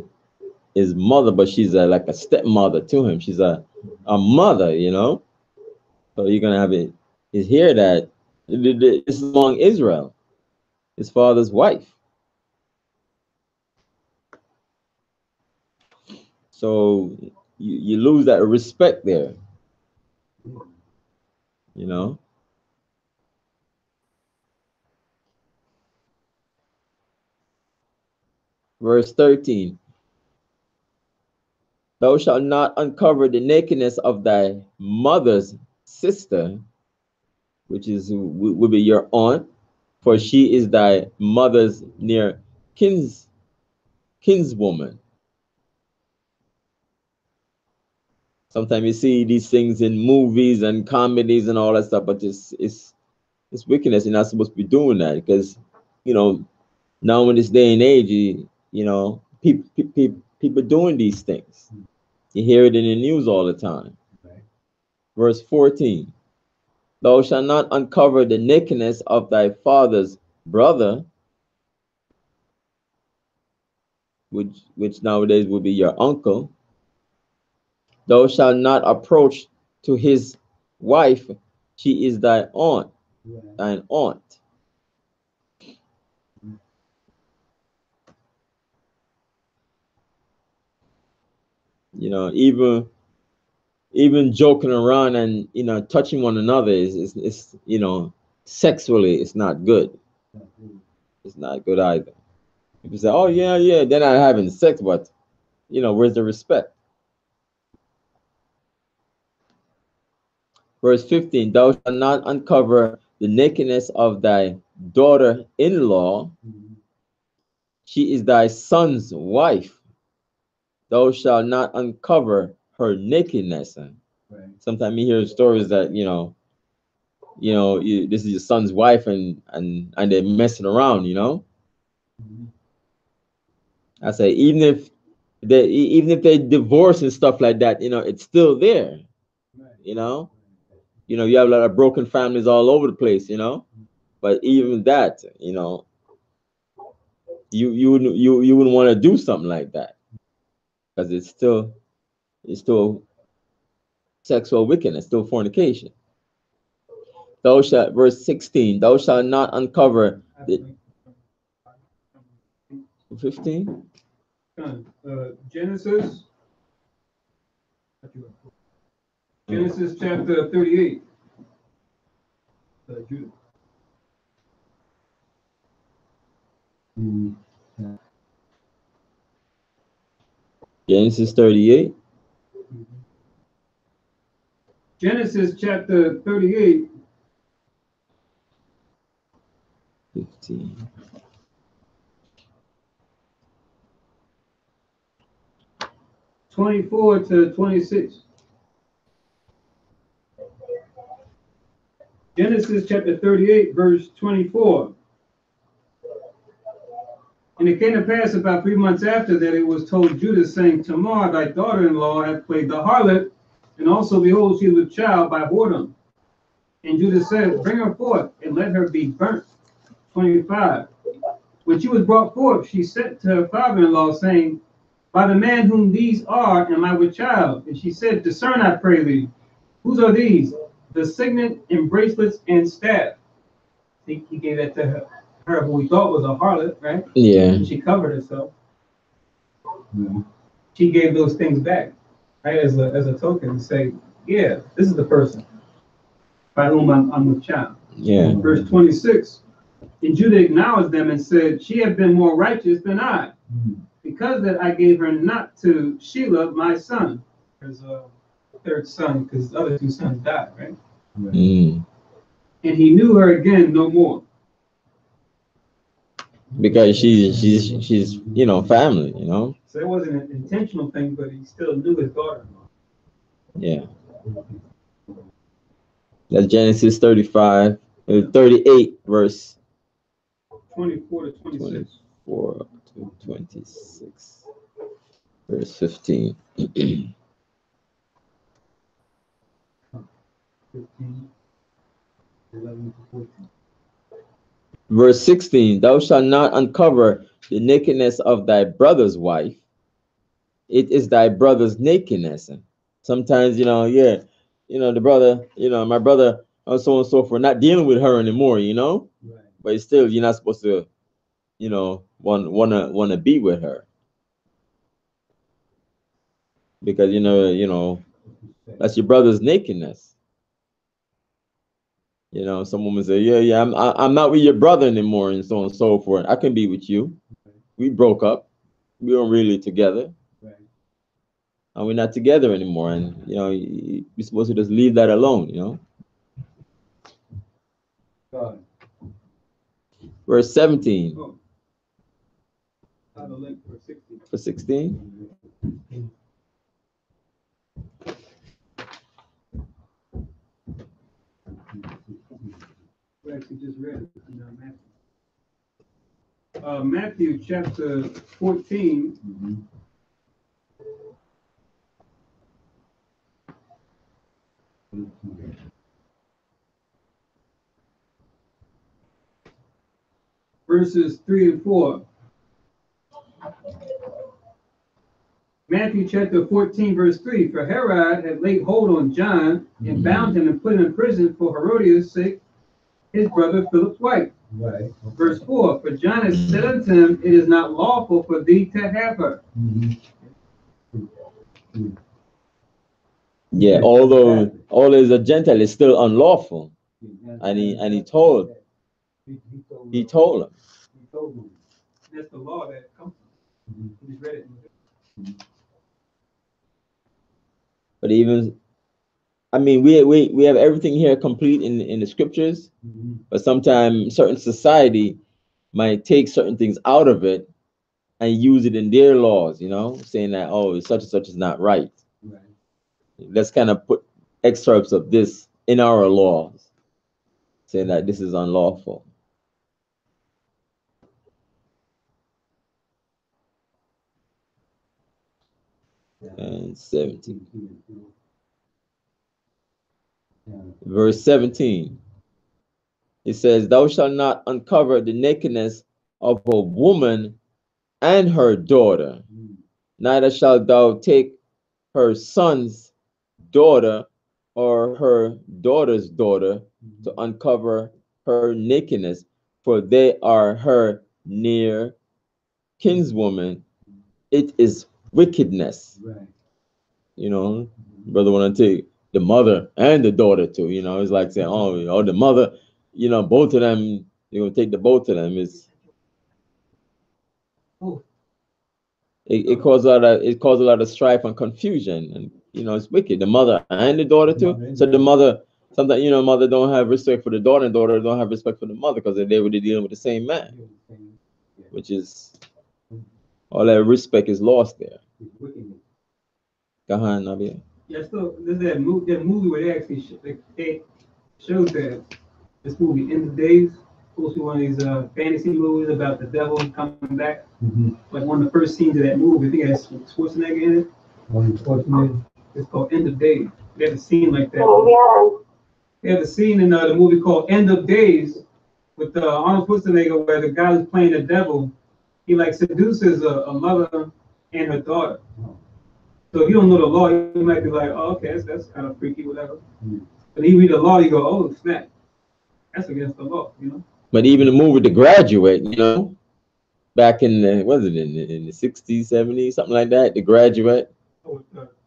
S1: mother, but she's like a stepmother to him. She's a mother, So you're gonna have it. Is here that this is among Israel, his father's wife. So you lose that respect there, Verse 13. Thou shalt not uncover the nakedness of thy mother's sister, which is will be your aunt, for she is thy mother's near kinswoman. Sometimes you see these things in movies and comedies and all that stuff, but it's wickedness. You're not supposed to be doing that because, you know, now in this day and age, you know, people doing these things. You hear it in the news all the time.
S3: Right.
S1: Verse 14. Thou shalt not uncover the nakedness of thy father's brother, which nowadays would be your uncle. Thou shalt not approach to his wife, she is thy aunt,
S3: Right.
S1: thine aunt. You know, even joking around and, you know, touching one another is you know, sexually it's not good. It's not good either. If you say, oh yeah, they're not having sex, but, you know, where's the respect? Verse 15, thou shalt not uncover the nakedness of thy daughter-in-law, she is thy son's wife. Thou shalt not uncover her nakedness.
S3: Right.
S1: Sometimes you hear stories that, this is your son's wife and they're messing around, you know. I say, even if they divorce and stuff like that, you know, it's still there.
S3: Right.
S1: You know, you have a lot of broken families all over the place, you know. But even that, you know, you wouldn't want to do something like that because it's still sexual wickedness, still fornication. Thou shalt, verse 16, thou shalt not uncover the 15.
S2: Genesis chapter 38. Judah.
S1: Genesis 38.
S2: Genesis chapter 38.
S1: 15.
S2: (24 to 26). Genesis chapter 38, verse 24. And it came to pass about 3 months after that it was told Judah, saying, Tamar, thy daughter-in-law, hath played the harlot, and also, behold, she is with child by whoredom. And Judah said, Bring her forth, and let her be burnt. 25. When she was brought forth, she said to her father-in-law, saying, By the man whom these are, am I with child? And she said, Discern, I pray thee, whose are these? The signet and bracelets and staff. He gave that to her who we thought was a harlot, right?
S1: Yeah.
S2: And she covered herself. She gave those things back, right, as a token to say, yeah, this is the person by whom I'm with child.
S1: Yeah.
S2: Verse 26. And Judah acknowledged them and said, She had been more righteous than I, because that I gave her not to Shelah, my son, his third son, because his other two sons died, right?
S1: Mm.
S2: And he knew her again no more.
S1: Because she's you know, family, you know.
S2: So it wasn't an intentional thing, but he still knew his daughter-in-law.
S1: Yeah. That's Genesis 38, verse
S2: 24 to 26.
S1: 24 to 26. Verse 15.
S2: 15, 11 to 14.
S1: Verse 16, thou shalt not uncover the nakedness of thy brother's wife. It is thy brother's nakedness. Sometimes, you know, the brother, my brother, so on and so forth, not dealing with her anymore, you know,
S3: Right.
S1: but still, you're not supposed to, you know, wanna be with her because you know that's your brother's nakedness. You know, some woman say, I'm not with your brother anymore, and so on and so forth. I can be with you. We broke up. we weren't really together.
S3: Right.
S1: And we're not together anymore. And, you know, you're supposed to just leave that alone, you know.
S3: God.
S1: Verse 17.
S2: Oh. I have a link for 16.
S1: For 16.
S2: We actually just read it in Matthew. Matthew chapter 14.
S3: Mm-hmm.
S2: Verses 3 and 4. Matthew chapter 14, verse 3. For Herod had laid hold on John and bound him and put him in prison for Herodias' sake, his brother Philip's wife.
S3: Right. Okay.
S2: Verse 4. For John has said unto him, it is not lawful for thee to have her.
S3: Mm-hmm.
S1: Yeah, although as a Gentile is still unlawful. And he told him.
S3: He told him.
S2: That's the law that comes from.
S3: Mm-hmm.
S2: We just read it.
S1: But even, I mean, we have everything here complete in the scriptures,
S3: Mm-hmm.
S1: but sometimes certain society might take certain things out of it and use it in their laws, you know, saying that, oh, such and such is not right.
S3: Right.
S1: Let's kind of put excerpts of this in our laws, saying that this is unlawful. And 17. Verse 17. It says, thou shalt not uncover the nakedness of a woman and her daughter, neither shalt thou take her son's daughter or her daughter's daughter to uncover her nakedness, for they are her near kinswoman. It is wickedness.
S3: Right.
S1: You know, brother want to take the mother and the daughter too. You know, it's like saying, oh, the mother, you know, both of them, you're gonna take the both of them. It caused a lot of strife and confusion, and you know, it's wicked. The mother and the daughter too. So the mother, sometimes, you know, mother don't have respect for the daughter, and daughter don't have respect for the mother because they were dealing with the same man, which is all that respect is lost there. Go ahead, Nabi.
S2: Yeah, so there's that movie where they actually they showed that this movie, End of Days, supposed to be one of these fantasy movies about the devil coming back.
S3: Mm-hmm.
S2: Like one of the first scenes of that movie, I think it has Schwarzenegger in it. It's called End of Days. They have a scene like that.
S4: Oh,
S2: They have a scene in the movie called End of Days with Arnold Schwarzenegger where the guy who's playing the devil, he like seduces a mother and her daughter. So if you don't know the law, you might be like, oh, okay, that's kind of freaky, whatever. Mm. But you read the law, you go, oh, snap. That's against the law, you know?
S1: But even the movie The Graduate, you know, back in the, was it in the 60s, 70s, something like that, The Graduate.
S2: Oh,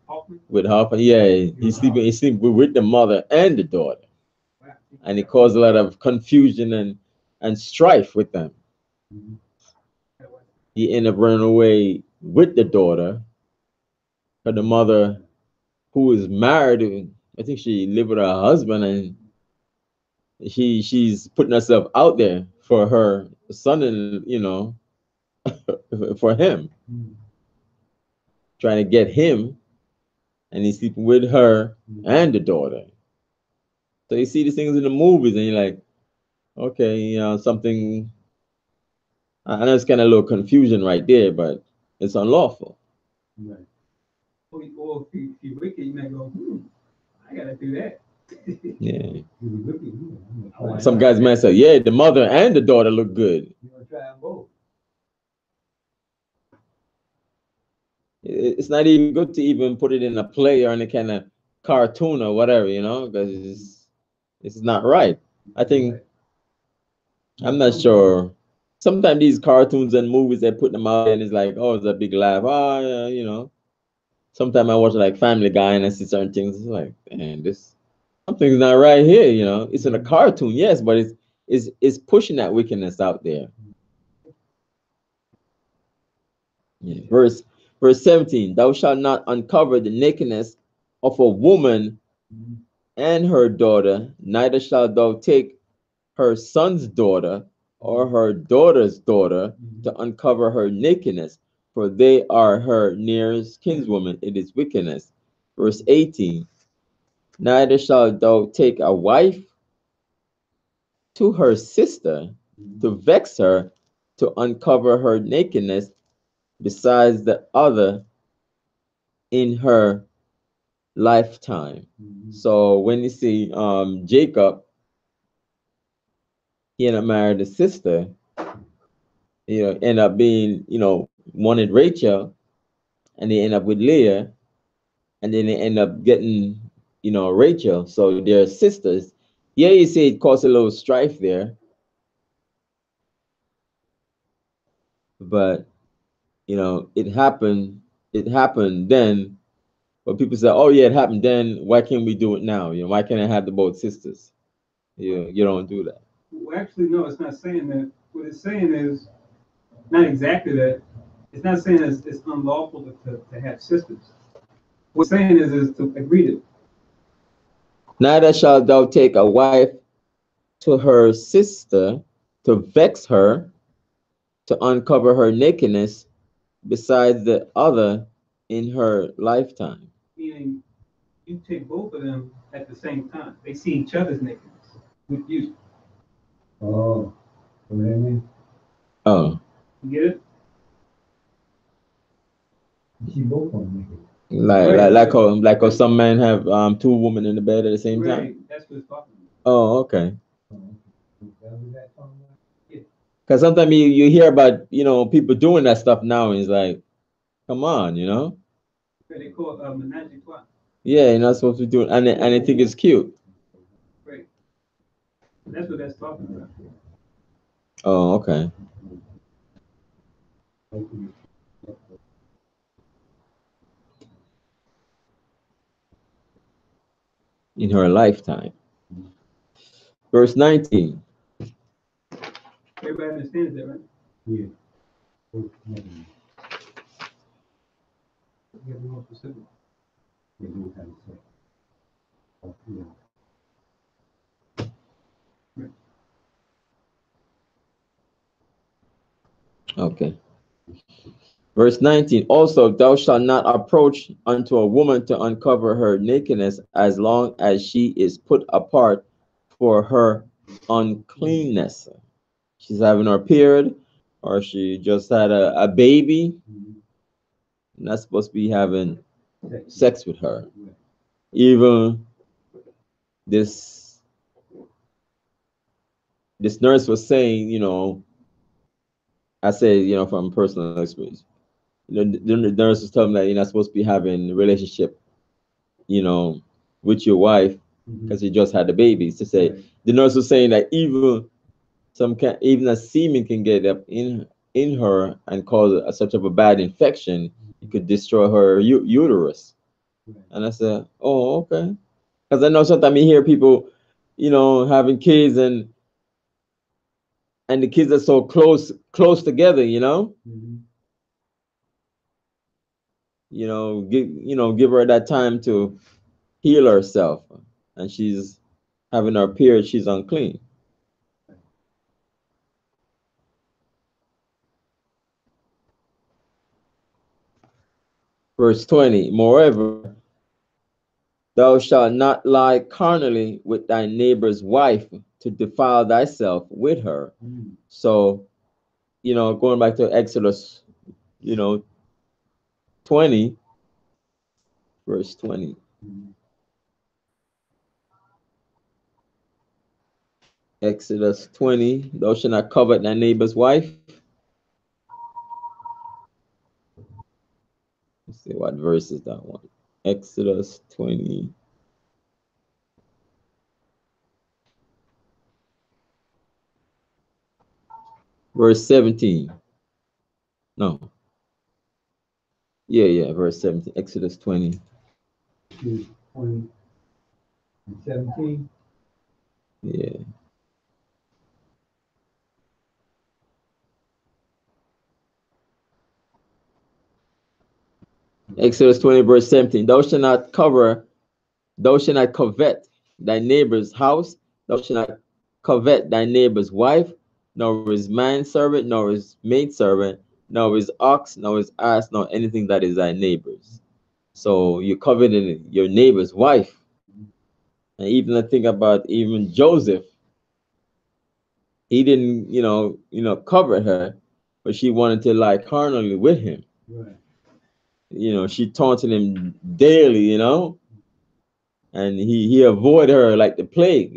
S2: Hoffman?
S1: With Hoffman, yeah, he's sleeping with the mother and the daughter. Wow. And it caused a lot of confusion and strife with them. Mm-hmm. He ended up running away with the daughter. But the mother, who is married, I think she lived with her husband, and she's putting herself out there for her son, and you know, for him, trying to get him, and he's sleeping with her and the daughter. So you see these things in the movies, and you're like, okay, you know, something. I know it's kind of a little confusion right there, but it's unlawful.
S2: Right. Or if you're wicked, you might go, I gotta do that.
S1: Yeah. Some guys might say, yeah, the mother and the daughter look good.
S3: You want to try them both?
S1: It's not even good to even put it in a play or any kind of cartoon or whatever, you know, because it's not right. I think, I'm not sure. Sometimes these cartoons and movies, they put them out and it's like, oh, it's a big laugh. Oh, yeah, you know. Sometimes I watch like Family Guy and I see certain things. It's like, man, something's not right here, you know. It's in a cartoon, yes, but it's pushing that wickedness out there. Yeah. Verse 17, thou shalt not uncover the nakedness of a woman and her daughter, neither shalt thou take her son's daughter or her daughter's daughter to uncover her nakedness, for they are her nearest kinswoman. It is wickedness. Verse 18, neither shalt thou take a wife to her sister to vex her, to uncover her nakedness, besides the other in her lifetime. So when you see Jacob, he ended up married a sister, end up being, wanted Rachel, and they end up with Leah, and then they end up getting, Rachel. So they're sisters. Yeah, you see it caused a little strife there, but it happened then. But people say, oh yeah, it happened then. Why can't we do it now? Why can't I have the both sisters? You don't do that.
S2: Well, actually, no, it's not saying that. What it's saying is not exactly that. It's not saying it's unlawful to have sisters. What it's saying is to agree to.
S1: Neither shalt thou take a wife to her sister to vex her, to uncover her nakedness, besides the other in her lifetime.
S2: Meaning, you take both of them at the same time. They see each other's nakedness with you.
S3: Oh, what do you mean?
S1: Oh,
S2: You get it?
S3: You see both of them naked.
S1: like how some men have two women in the bed at the same time.
S2: Right. That's what it's talking about.
S1: Oh, okay.
S3: Oh, okay. Is that what that's talking about?
S1: Because sometimes you hear about people doing that stuff now, and it's like, come on,
S2: They call it menage a trois.
S1: yeah, you're not supposed to do it, and I think it's cute.
S2: Right. That's what that's talking about.
S1: Oh, okay. In her lifetime. Verse 19.
S2: Everybody understands that, right?
S3: Yeah.
S2: You have more specific.
S3: They do have sex. Oh, yeah.
S1: Okay. Verse 19. Also, thou shalt not approach unto a woman to uncover her nakedness, as long as she is put apart for her uncleanness. She's having her period, or she just had a baby. You're not supposed to be having sex with her. Even this nurse was saying, I say, from personal experience, the nurse was telling me that you're not supposed to be having a relationship, with your wife because you just had a baby. To say, the nurse was saying that even a semen can get up in her and cause such of a bad infection, it could destroy her uterus. And I said, oh, okay. Because I know sometimes you hear people, having kids, and the kids are so close together, give her that time to heal herself, and she's having her period, she's unclean. Verse 20, moreover, thou shalt not lie carnally with thy neighbor's wife to defile thyself with her. So, going back to Exodus, 20, verse 20. Exodus 20, thou shalt not covet thy neighbor's wife. Let's see what verse is that one. Exodus 20. Verse 17. No. Yeah, verse 17. Exodus 20.
S3: 20 and 17.
S1: Yeah. Exodus 20 verse 17. Thou shalt not covet thy neighbor's house. Thou shalt not covet thy neighbor's wife, nor his manservant, nor his maidservant, nor his ox, nor his ass, nor anything that is thy neighbor's. So you coveted your neighbor's wife. And even I think about even Joseph, he didn't, covet her, but she wanted to lie carnally with him.
S3: Right.
S1: She taunted him daily, and he avoided her like the plague,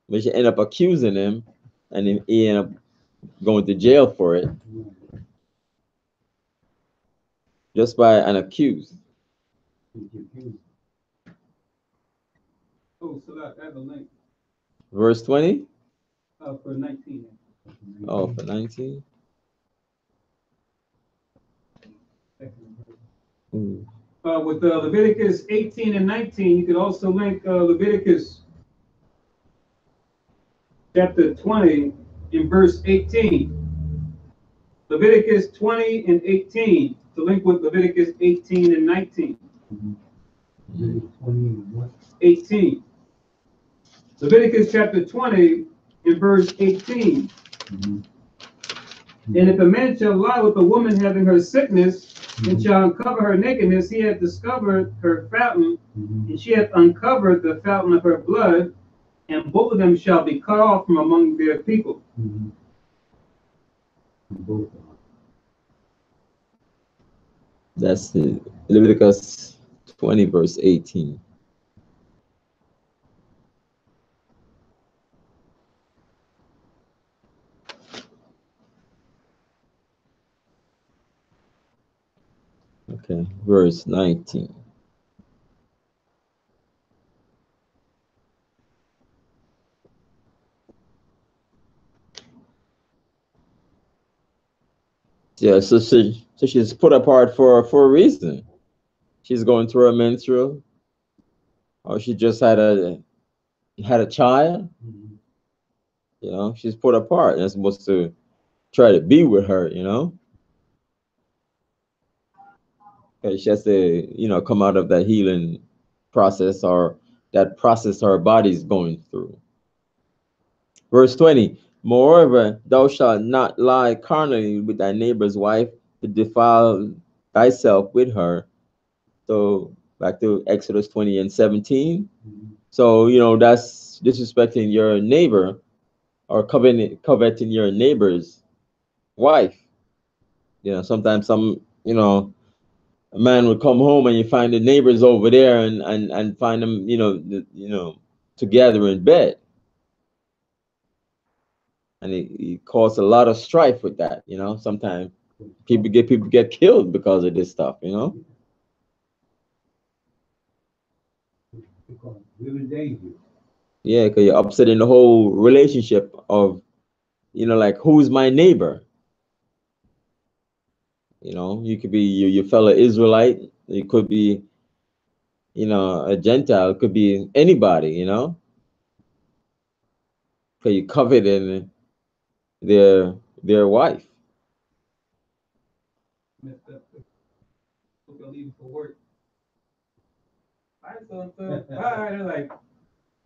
S1: but she ended up accusing him, and he ended up going to jail for it, just by an accused.
S2: Oh, so I have a link
S1: Verse 20.
S2: for 19.
S1: Oh, for 19.
S2: With Leviticus 18 and 19, you could also link Leviticus chapter 20 in verse 18. Leviticus 20 and 18 to link with Leviticus 18 and 19. 18. Leviticus chapter 20 in verse 18. And if a man shall lie with a woman having her sickness, and shall uncover her nakedness, he hath discovered her fountain, and she hath uncovered the fountain of her blood, and both of them shall be cut off from among their people.
S1: That's the Leviticus 20 verse 18. Okay, verse 19. Yeah, so she's put apart for a reason. She's going through a menstrual, or she just had a child. She's put apart and supposed to try to be with her. Because she has to come out of that healing process, or that process her body's going through. Verse 20. Moreover, thou shalt not lie carnally with thy neighbor's wife to defile thyself with her. So back to Exodus 20 and 17. So, that's disrespecting your neighbor, or coveting your neighbor's wife. Sometimes a man would come home and you find the neighbors over there and find them, together in bed. And it caused a lot of strife with that. Sometimes people get killed because of this stuff.
S3: Really dangerous.
S1: Yeah, because you're upsetting the whole relationship of, like, who's my neighbor? You could be your fellow Israelite. You could be, a Gentile. It could be anybody, because you coveted their wife.
S2: Messed up. Look, I'm leaving for work. Bye, so-and-so. Bye. They're like,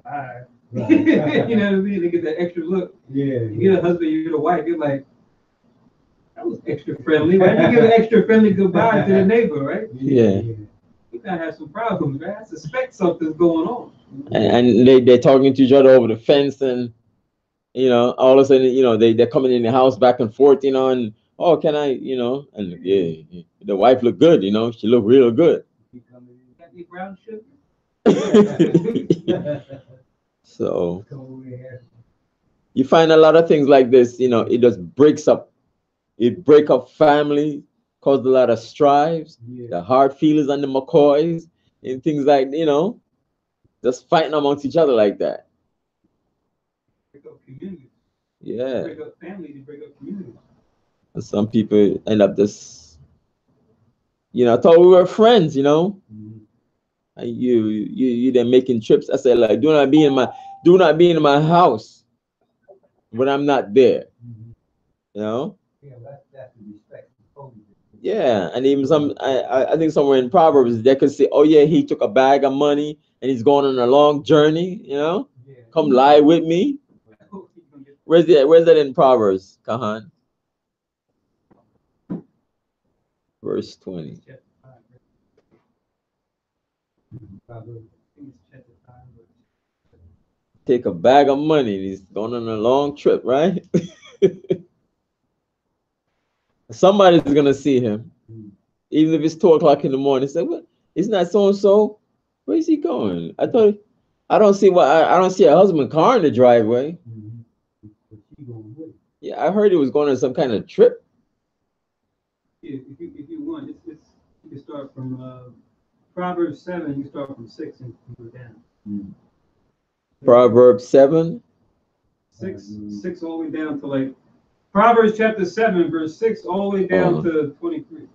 S2: bye.
S3: Right.
S2: You know what I mean? They get that extra look.
S3: Yeah.
S2: You get a husband, you get a wife, you're like, that was extra friendly. Why did you give an extra friendly goodbye to the neighbor, right?
S1: Yeah.
S2: You gotta have some problems, man. I suspect something's going on.
S1: And they're talking to each other over the fence, and all of a sudden, they're coming in the house back and forth, and oh, can I, and yeah, the wife looked good, she looked real good.
S2: Got any brown sugar?
S1: So you find a lot of things like this, it just breaks up family, caused a lot of strives, the hard feelings and the McCoys, and things like, just fighting amongst each other like that.
S2: Break up communities.
S1: Yeah.
S2: Break up families, you break up communities.
S1: And some people end up just, I thought we were friends, And you then making trips. I said, like, do not be in my house when I'm not there.
S3: Yeah, that's the respect.
S1: Yeah, and even some, I think somewhere in Proverbs they could say, oh yeah, he took a bag of money and he's going on a long journey. You know, come lie with me. Where's that in Proverbs, Kahan? Verse 20. Take a bag of money and he's going on a long trip, right? Somebody's gonna see him, even if it's 2 o'clock in the morning. Say, what? Isn't that so and so? Where's he going? I don't see I don't see a husband car in the driveway. Yeah, I heard he was going on some kind of trip.
S2: Yeah, if you want, you can start from Proverbs 7. You start from 6 and go down.
S1: Proverbs 7.
S2: 6 all the way down to like Proverbs chapter 7, verse 6 all the way down to 23.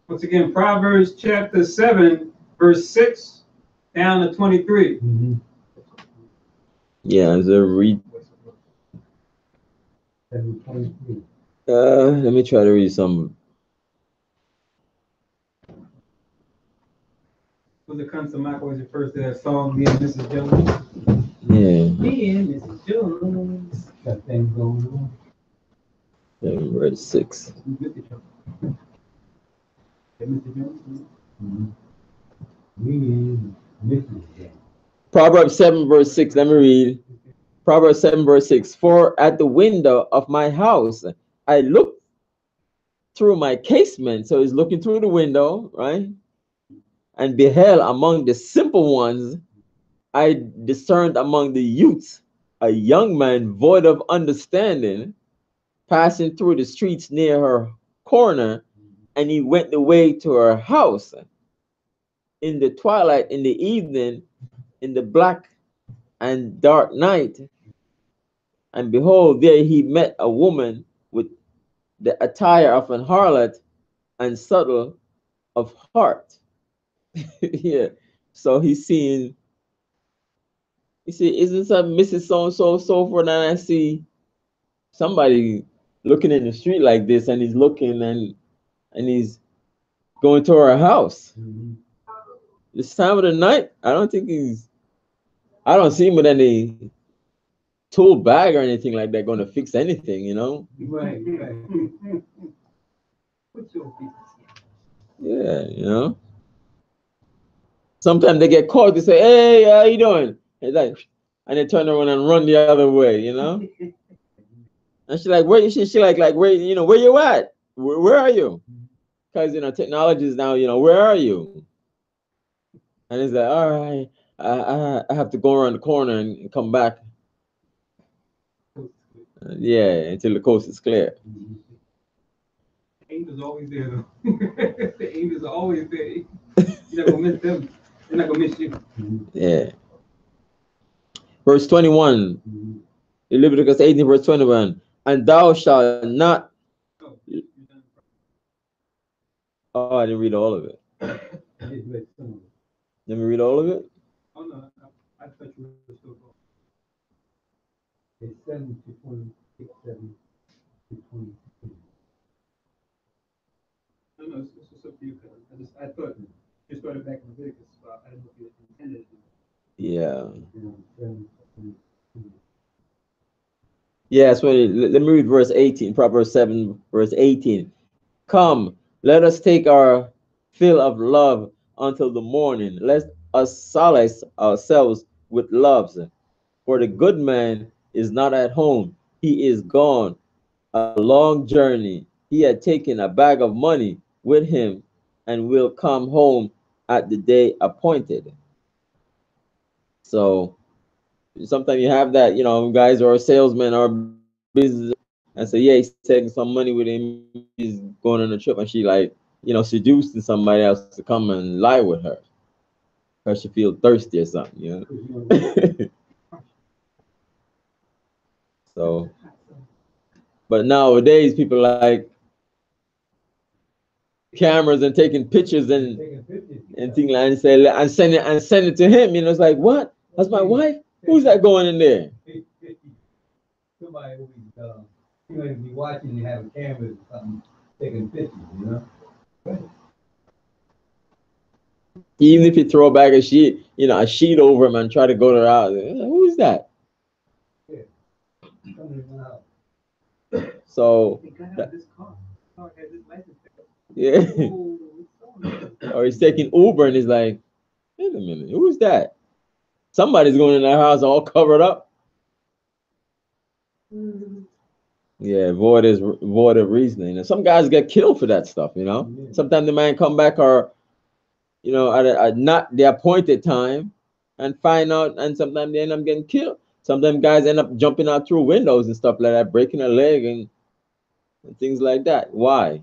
S2: Once again, Proverbs chapter 7, verse 6 down to 23.
S1: Yeah, as I read. Let me try to read some.
S2: Was it comes to Michael always refers to that song, Me and Mrs. Jones?
S1: Yeah.
S2: Me and Mrs. Jones. That thing going on.
S1: Verse 6. Proverbs 7, verse 6. Let me read. Proverbs 7, verse 6. For at the window of my house, I looked through my casement. So he's looking through the window, right? And beheld among the simple ones, I discerned among the youths a young man void of understanding, passing through the streets near her corner, and he went the way to her house. In the twilight, in the evening, in the black and dark night, and behold, there he met a woman with the attire of an harlot and subtle of heart. Yeah. So he's seeing, you see, isn't some Mrs. So-and-so, so forth, and I see somebody looking in the street like this, and he's looking and he's going to her house. This time of the night, I don't see him with any tool bag or anything like that going to fix anything, you know?
S2: Right.
S1: Yeah, you know? Sometimes they get caught, they say, hey, how you doing? And they turn around and run the other way, you know? And she's like, where she like where, you know, where you at? Where are you? Because, you know, technology is now, you know, where are you? And he's like, all right, I have to go around the corner and come back. Yeah, until the coast is clear.
S2: The angel's always there, though. The angels are always there. You're not going to miss them. They're not going to miss you.
S1: Yeah. Verse 21. Leviticus 18, verse 21. And thou shalt not. Oh, I didn't read all of it. Let me read all of it.
S2: Oh, no. I thought you were still going.
S3: It's 7 to 26, 7 to 22.
S2: No, it's just up to you. I thought you started back in Leviticus, but I didn't know if you intended it.
S1: Yeah.
S3: 7 to 22.
S1: Yeah, so let me read verse 18, Proverbs 7, verse 18. Come, let us take our fill of love until the morning. Let us solace ourselves with loves. For the good man is not at home. He is gone a long journey. He had taken a bag of money with him and will come home at the day appointed. So sometimes you have that, you know, guys or salesmen or business and say, yeah, he's taking some money with him. He's going on a trip, and she like, you know, seducing somebody else to come and lie with her. Or she feel thirsty or something, you know. So, but nowadays people like cameras and taking pictures and things like, and say and send it to him. You know, it's like, what? That's my wife. Who's that going in there?
S3: Somebody always, you know, be watching and have a camera or something. taking pictures, you know?
S1: Even if you throw back a sheet, a sheet over him and try to go to the house, who is that?
S3: Yeah. Coming in the house.
S1: So,
S2: He got out of this car. Car had this license plate.
S1: yeah.
S2: Oh, it's on.
S1: Or he's taking Uber and he's like, wait a minute, who is that? Somebody's going in their house all covered up. Yeah, void of reasoning. And some guys get killed for that stuff,
S3: Yeah.
S1: Sometimes the man come back or, at not the appointed time and find out, and sometimes they end up getting killed. Sometimes guys end up jumping out through windows and stuff like that, breaking a leg and things like that. Why?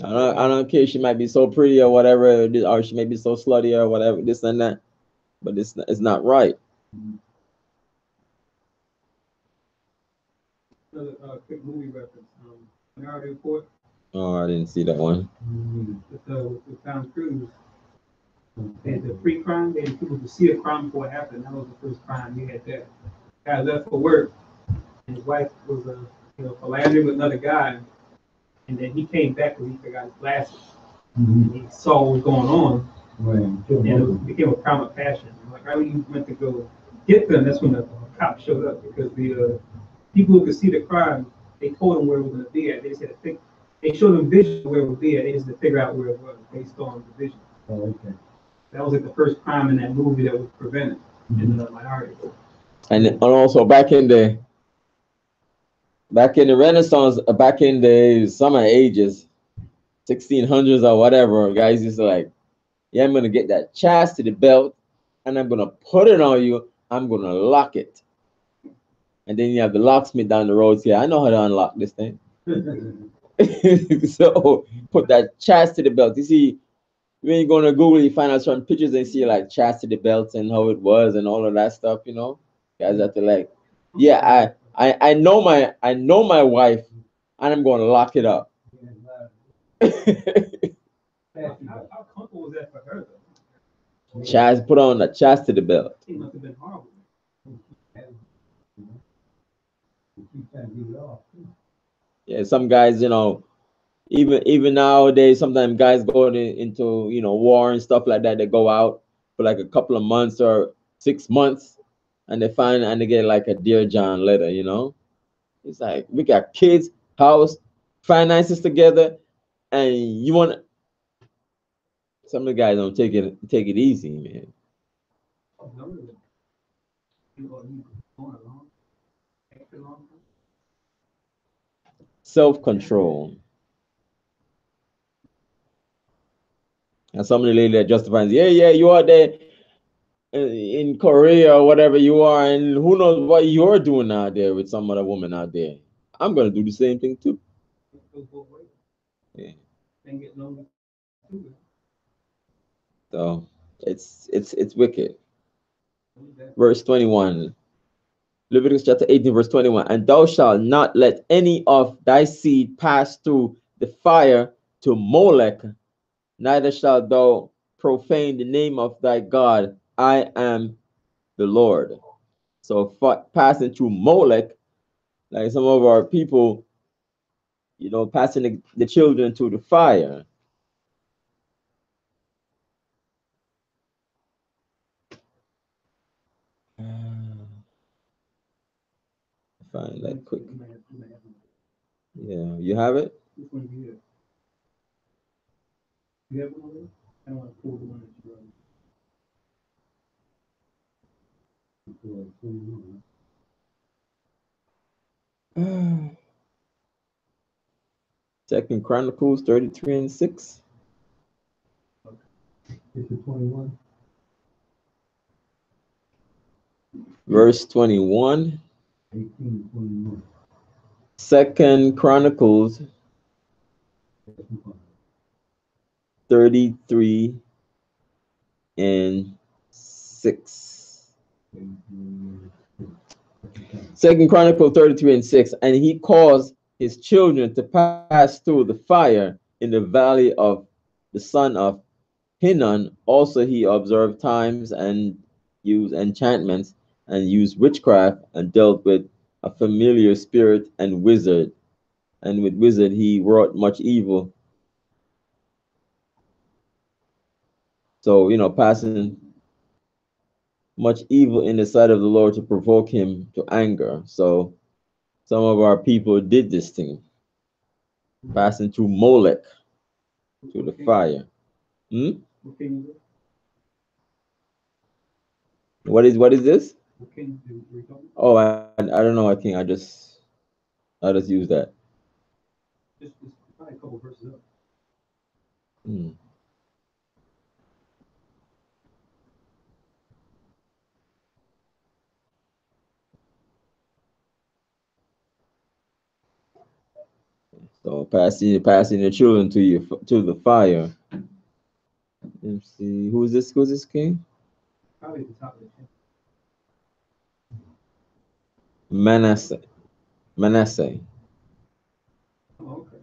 S1: I don't care. She might be so pretty or whatever, or she may be so slutty or whatever, this and that, but it's not right.
S2: Another quick movie reference. Minority Report.
S1: Oh, I didn't see that one.
S2: With Tom Cruise. They had the pre-crime. They had people to see a crime before it happened. That was the first crime. He had that. Guy left for work, and his wife was philandering with another guy, and then he came back because he forgot his glasses. And he saw what was going on, and it became a crime of passion. Like right when he went to go get them, that's when the cops showed up because the people who could see the crime, they told him where it was going to be at. They just had to think. They showed them vision where it would be at. They just had to figure out where it was based on the vision.
S3: Oh, okay.
S2: That was like the first crime in that movie that was prevented in the Minority.
S1: And also back in the Renaissance, back in the summer ages, 1600s or whatever, guys used to like, yeah, I'm gonna get that chastity belt and I'm gonna put it on you. I'm gonna lock it. And then you have the locksmith down the road say, I know how to unlock this thing. So put that chastity belt. You see, when you go to Google, you find out certain pictures and see like chastity belts and how it was and all of that stuff, Guys have to like, yeah, I know my wife and I'm gonna lock it up.
S2: How comfortable was that for her though?
S1: Put on the chastity belt.
S2: It must have been horrible.
S1: Yeah, some guys, even nowadays, sometimes guys go into war and stuff like that. They go out for like a couple of months or 6 months, and they get like a Dear John letter. It's like we got kids, house, finances together, and you want. Some of the guys don't take it easy, man. Self-control. And some of the lady that justifies, yeah, you are there in Korea or whatever you are, and who knows what you're doing out there with some other woman out there. I'm gonna do the same thing too. Yeah. So it's wicked. Verse 21. Leviticus chapter 18, verse 21. And thou shalt not let any of thy seed pass through the fire to Molech, neither shalt thou profane the name of thy God. I am the Lord. So passing through Molech, like some of our people, passing the children to the fire. Find that quick. Yeah, you have it?
S2: Which one do you have? You have one of them? I don't want to pull the one that you wrote.
S1: Second Chronicles 33 and 6.
S3: It's the 21.
S1: Verse 21.
S3: 18, 21.
S1: Second Chronicles 33 and 6. Second Chronicles 33 and 6. And he caused his children to pass through the fire in the valley of the son of Hinnon. Also he observed times and used enchantments and used witchcraft and dealt with a familiar spirit and wizard and with wizard he wrought much evil. So, you know, passing much evil in the sight of the Lord to provoke him to anger. So some of our people did this thing, passing through Molech, through the fire. What is this? Oh, I don't know. I think I just use that.
S2: Just probably a couple verses up.
S1: So passing your children to the fire. Let's see, who's this? Who's this king?
S2: Probably at the top of the chapter.
S1: Manasseh. Manasseh.
S2: Oh, okay.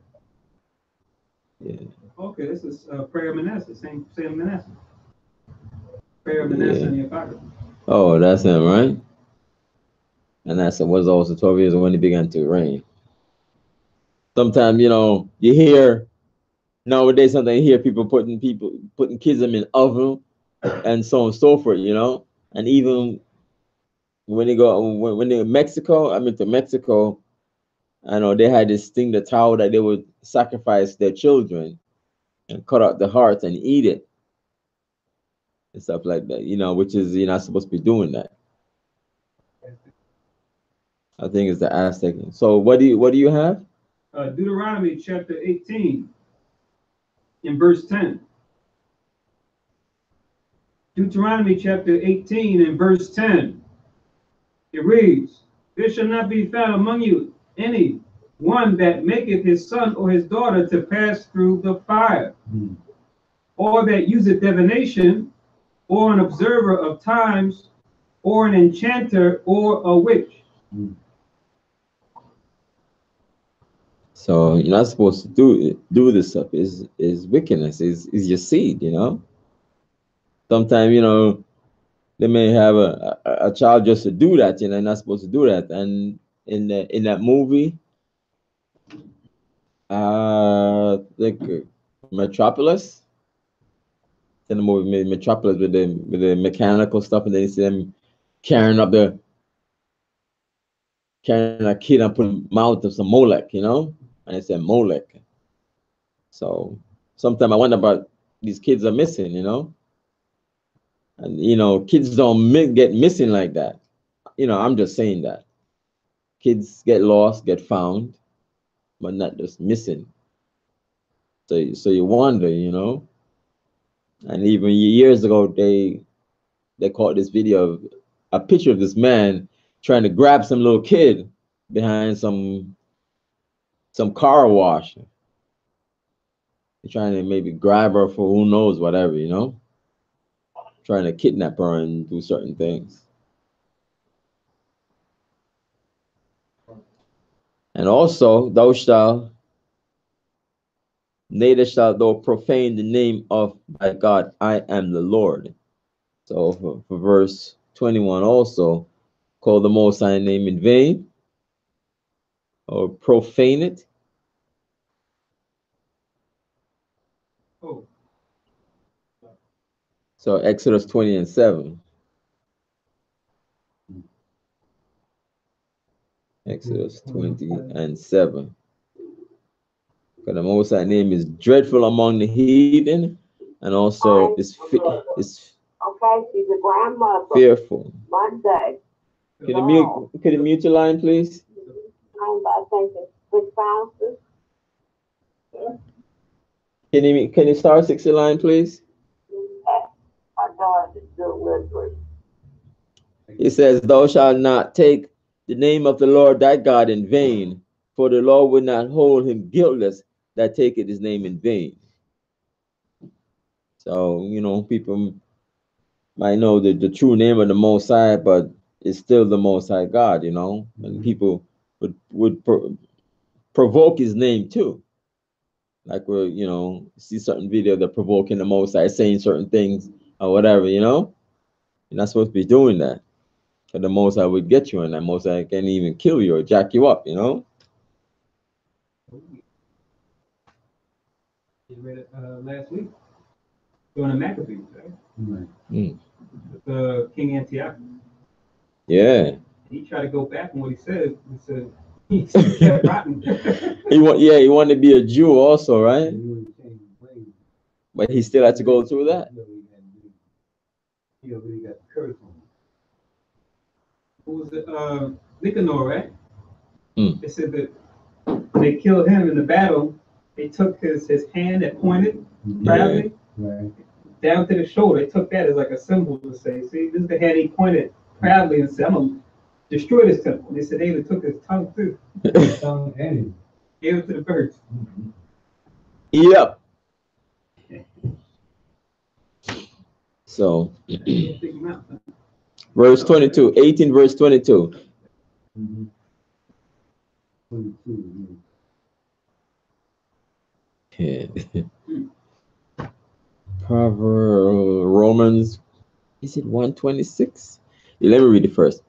S1: Yeah.
S2: Okay, this is prayer of Manasseh. Same Manasseh. Prayer of Manasseh in the Apocrypha.
S1: Oh, that's him, right? Manasseh was also 12 years old when he began to reign. Sometimes, you know, you hear nowadays something, you hear people putting kids in an oven and so on and so forth, you know. And even when they're in Mexico, I mean to Mexico, I know they had this thing, the towel that they would sacrifice their children and cut out the hearts and eat it and stuff like that, you know, which is, you're not supposed to be doing that. I think it's the Aztec. So what do you have?
S2: Deuteronomy chapter 18 in verse 10. Deuteronomy chapter 18 and verse 10. It reads, "There shall not be found among you any one that maketh his son or his daughter to pass through the fire, or that useth divination, or an observer of times, or an enchanter, or a witch."
S1: So you're not supposed to do this stuff. Is wickedness, is your seed, you know. Sometimes, you know, they may have a child just to do that, you know, they're not supposed to do that. And in that movie, like Metropolis, in the movie Metropolis with the mechanical stuff, and then you see them carrying a kid and putting mouth of some Molech, you know, and it said Molech. So sometimes I wonder about these kids are missing, you know, and you know, kids don't get missing like that. You know, I'm just saying that kids get lost, get found, but not just missing. So you wonder, you know, and even years ago they caught this video of a picture of this man trying to grab some little kid behind some car wash. They're trying to maybe grab her for who knows whatever, you know, trying to kidnap her and do certain things. And also, neither shalt thou profane the name of thy God. I am the Lord. So for verse 21 also, call the Most High name in vain or profane it.
S2: Oh.
S1: So Exodus 20 and 7. Exodus 20 and 7. Because the Most High name is dreadful among the heathen, and also is
S5: Okay, she's a grandmother.
S1: fearful.
S5: Monday.
S1: Could you mute your line, please?
S5: I'm about thinking with spouses.
S1: Can you start 60 line, please?
S5: My daughter is doing good.
S1: He says, "Thou shalt not take the name of the Lord thy God in vain, for the Lord will not hold him guiltless that taketh his name in vain." So, you know, people might know the true name of the Most High, but it's still the Most High God, you know, and people would provoke his name too. Like we're, you know, see certain video that provoking the Most High, saying certain things or whatever, you know. You're not supposed to be doing that. But the Most High would get you, and that Most High can even kill you or jack you up, you know.
S2: You read it last week during the Maccabees, right?
S3: Right.
S2: With King Antiochus.
S1: Yeah.
S2: He tried to go back on what he said. He kept rotting.
S1: He wanted to be a Jew also, right?
S3: He really changed his ways.
S1: But he still had to go through that.
S3: He already got the curse on him.
S2: Who was it? Nicanor, right? They said that when they killed him in the battle, they took his hand that pointed proudly down to the shoulder. They took that as like a symbol to say, see, this is the hand he pointed proudly and said, I'm going to destroy this temple. And they said they even took his tongue too.
S3: Tongue and
S2: Gave it to the birds.
S1: Yep. So, verse 22, 18 verse 22.
S3: 22.
S1: Proverbs, Romans, is it 126? Let me read it first.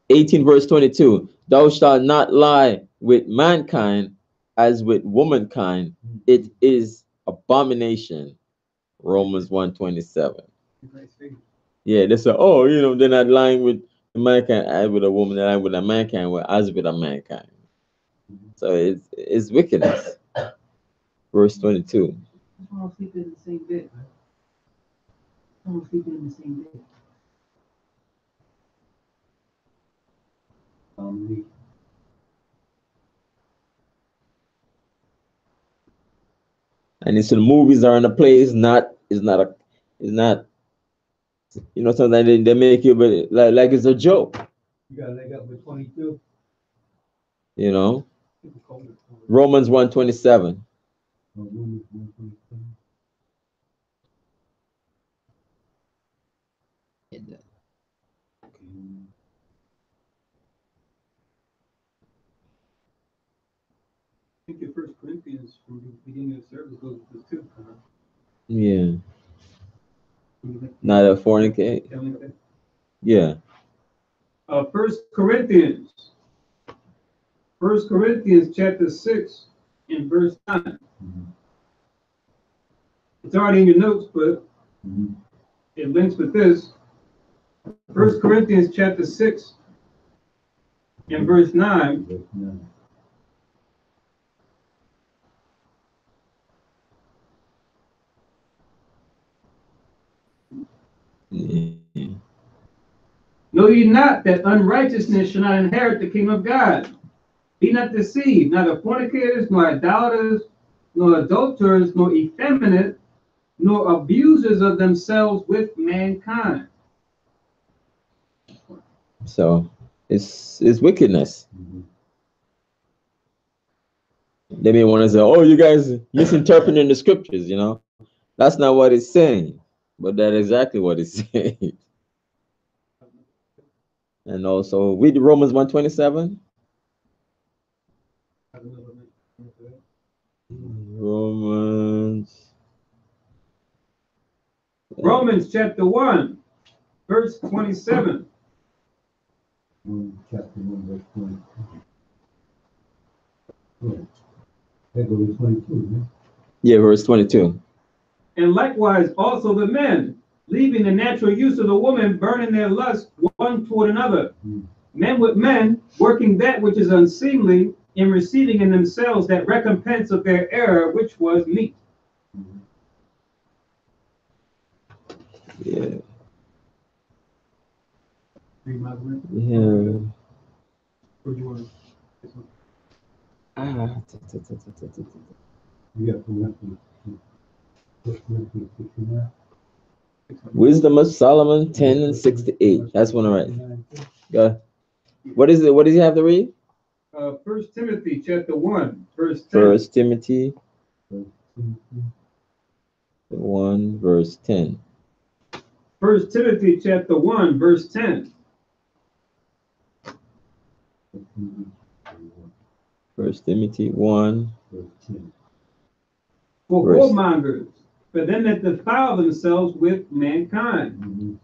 S1: 18 verse 22. Thou shalt not lie with mankind as with womankind. It is abomination. Romans 127. Yeah, they say, oh, they're not lying with mankind as with a woman, they're lying with a mankind as with a mankind. So it's wickedness. Verse 22.
S2: All sleeping in the same bed, right? All sleeping in the same bed.
S1: And so the movies are in a place it's not sometimes they make you but like it's a joke.
S3: You got to leg up with 22.
S1: Romans 127.
S3: Romans 127.
S2: I think in 1 Corinthians, from the beginning of the service, goes to 2.
S1: Yeah. Not a fornicate. Yeah.
S2: 1 Corinthians. 1 Corinthians chapter 6 and verse 9. It's already in your notes, but it links with this. 1 Corinthians chapter 6 and verse 9. Know ye not that unrighteousness shall not inherit the kingdom of God? Be not deceived, neither fornicators, nor idolaters, nor adulterers, nor effeminate, nor abusers of themselves with mankind.
S1: So it's wickedness. They may want to say, oh, you guys misinterpreting the scriptures, That's not what it's saying. But that's exactly what it's saying. And also, read Romans 127.
S2: Romans chapter 1, verse 27.
S3: Chapter 1, verse 22. That goes to 22, man.
S1: Yeah, verse 22.
S2: And likewise also the men, leaving the natural use of the woman, burning their lust one toward another. Men with men, working that which is unseemly, and receiving in themselves that recompense of their error, which was meat.
S1: Yeah.
S2: Yeah.
S1: Wisdom of Solomon 10 and 68. That's one, right. Go. What is it? What does he have to read?
S2: 1 Timothy chapter 1, verse 10.
S1: 1 Timothy 1, verse 10.
S2: 1 Timothy chapter 1, verse 10.
S1: 1 Timothy 1, verse 10.
S2: For whoremongers, for them that defile themselves with mankind,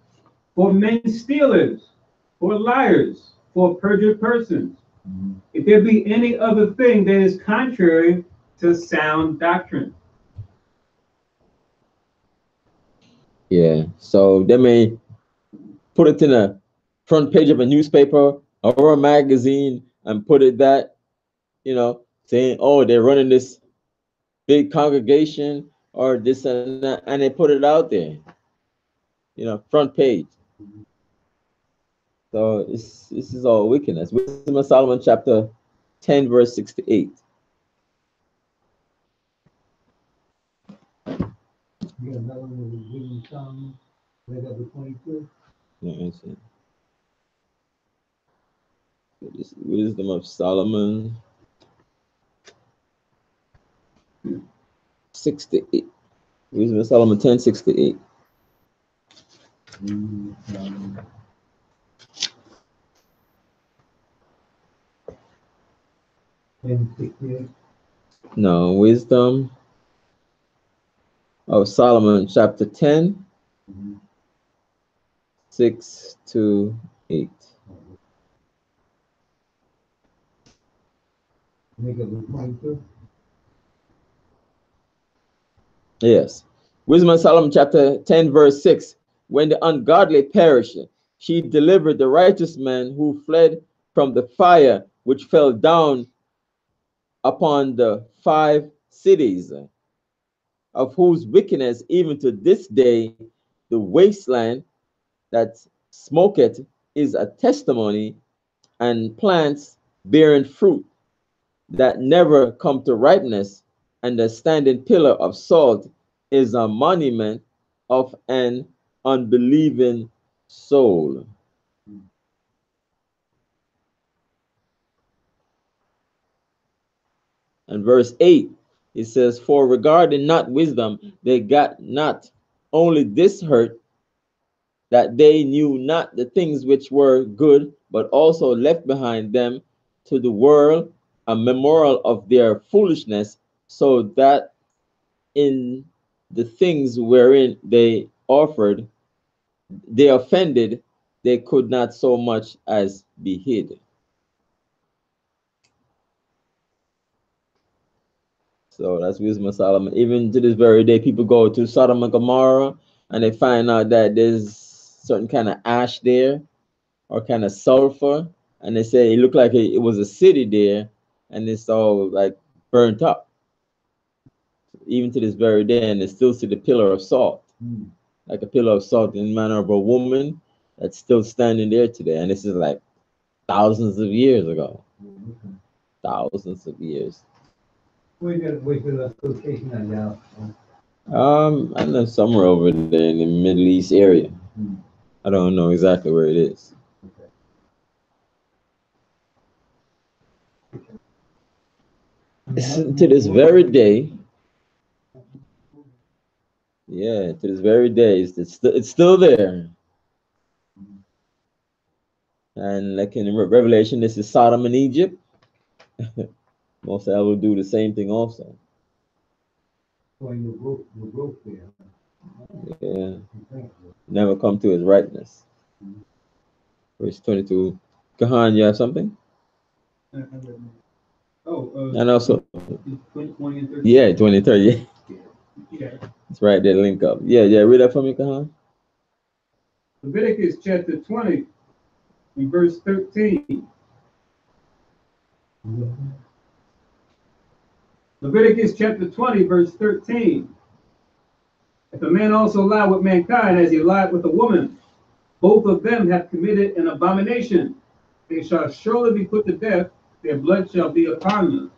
S2: for men stealers, for liars, for perjured persons, If there be any other thing that is contrary to sound doctrine.
S1: Yeah. So they may put it in a front page of a newspaper or a magazine and put it that, saying, oh, they're running this big congregation or this and that, and they put it out there, front page. So this is all wickedness. Wisdom of Solomon chapter 10 verse 6 to 8.
S3: You got another one with Wisdom Solomon, Leviticus 22.
S1: Let me see. This Wisdom of Solomon 6 to 8. Wisdom of Solomon 10, 6 to 8. No, Wisdom of Solomon chapter 10, 6 to 8. Yes. Wisdom of Solomon chapter 10 verse 6. When the ungodly perished, she delivered the righteous man who fled from the fire which fell down upon the 5 cities, of whose wickedness even to this day the wasteland that smoketh is a testimony, and plants bearing fruit that never come to ripeness, and the standing pillar of salt is a monument of an unbelieving soul. And verse 8, it says, for regarding not wisdom, they got not only this hurt, that they knew not the things which were good, but also left behind them to the world a memorial of their foolishness, so that in the things wherein they offended, they could not so much as be hid. So that's Wisdom of Solomon. Even to this very day, people go to Sodom and Gomorrah and they find out that there's certain kind of ash there or kind of sulfur, and they say it looked like it was a city there, and it's all like burnt up. Even to this very day, and they still see the pillar of salt, like a pillar of salt in the manner of a woman that's still standing there today. And this is like thousands of years ago. Thousands of years.
S3: Where you got to wait for the location on now?
S1: I know somewhere over there in the Middle East area. I don't know exactly where it is. To this very day, yeah, to this very day, it's still there. And like in Revelation, this is Sodom and Egypt. Most of will do the same thing also. Yeah, never come to his rightness. Verse 22. Kahan, you have something? And also,
S2: 20 and 30.
S1: yeah, 20, 30.
S2: Yeah.
S1: It's right there, link up. Yeah, read that for me, Kahan.
S2: Leviticus chapter 20, in verse 13. Leviticus chapter 20, verse 13. If a man also lie with mankind as he lied with a woman, both of them have committed an abomination. They shall surely be put to death. Their blood shall be upon them.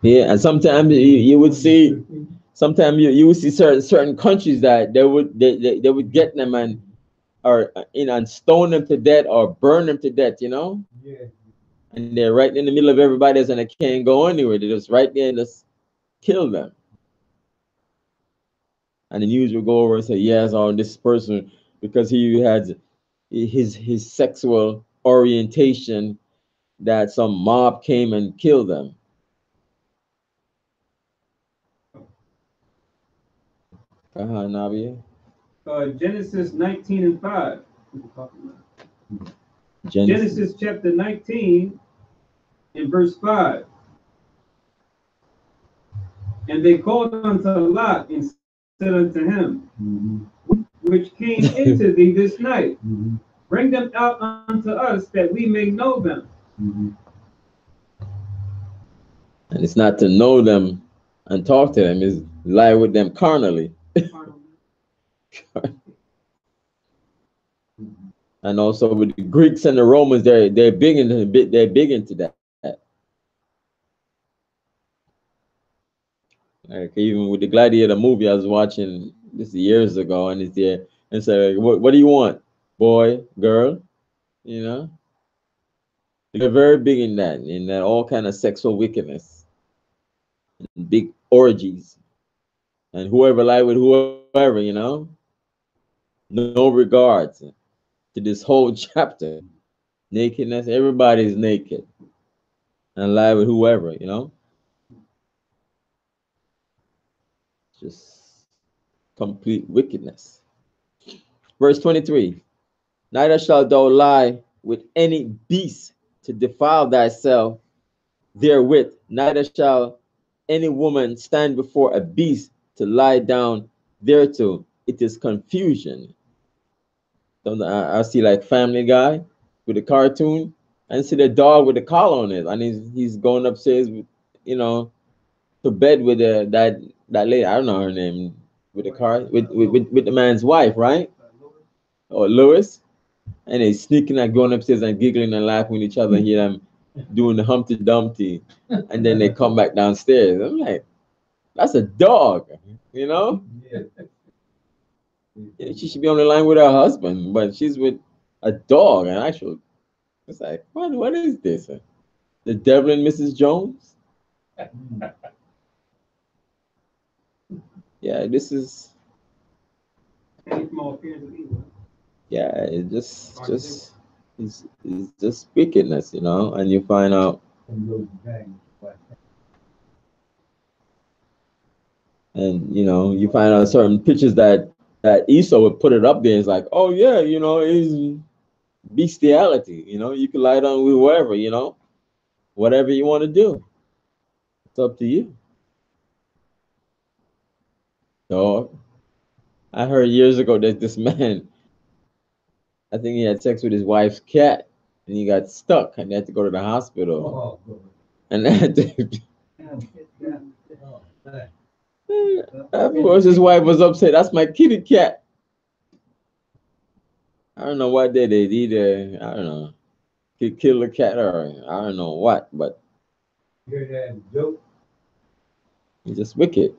S1: Yeah, and sometimes you would see, sometimes you would see certain countries that they would get them and and stone them to death or burn them to death, Yeah. And they're right in the middle of everybody else and they can't go anywhere. They're just right there and just kill them. And the news will go over and say, yes, this person, because he had his sexual orientation, that some mob came and killed them. Nabia.
S2: Genesis 19 and 5. Genesis chapter 19 in verse 5. And they called unto Lot and said unto him, which came into thee this night, bring them out unto us that we may know them.
S1: And it's not to know them and talk to them, it's lie with them carnally. And also with the Greeks and the Romans, they're big into that. Like even with the Gladiator movie I was watching this years ago, and it's there and say, what do you want? Boy, girl, you know? They're very big in that all kind of sexual wickedness, big orgies, and whoever lie with whoever, you know? No regards to this whole chapter. Nakedness, everybody's naked. And lie with whoever, you know? Just complete wickedness. Verse 23. Neither shalt thou lie with any beast to defile thyself therewith, neither shall any woman stand before a beast to lie down thereto. It is confusion. I see like Family Guy with the cartoon, and see the dog with the collar on it, and he's going upstairs with, you know, to bed with that lady. I don't know her name, with the car with the man's wife, right? Or Lewis. And they sneaking and going upstairs and giggling and laughing with each other and hear them doing the Humpty Dumpty. And then they come back downstairs. I'm like, that's a dog, you know? Yeah, she should be on the line with her husband, but she's with a dog. And actually, it's like, what is this? The Devil and Mrs. Jones? Yeah, this is... Yeah, it it's just wickedness, you know, and you find out, and you know, you find out certain pictures that Esau would put it up there. It's like, oh yeah, you know, it's bestiality, you know, you can lie down with whoever, you know, whatever you want to do, it's up to you. Dog. I heard years ago that this man, I think he had sex with his wife's cat, and he got stuck, and they had to go to the hospital. And they had to. Afterwards, his wife was upset. That's my kitty cat. I don't know what they did either. I don't know. Kill the cat or I don't know what, but it's just wicked.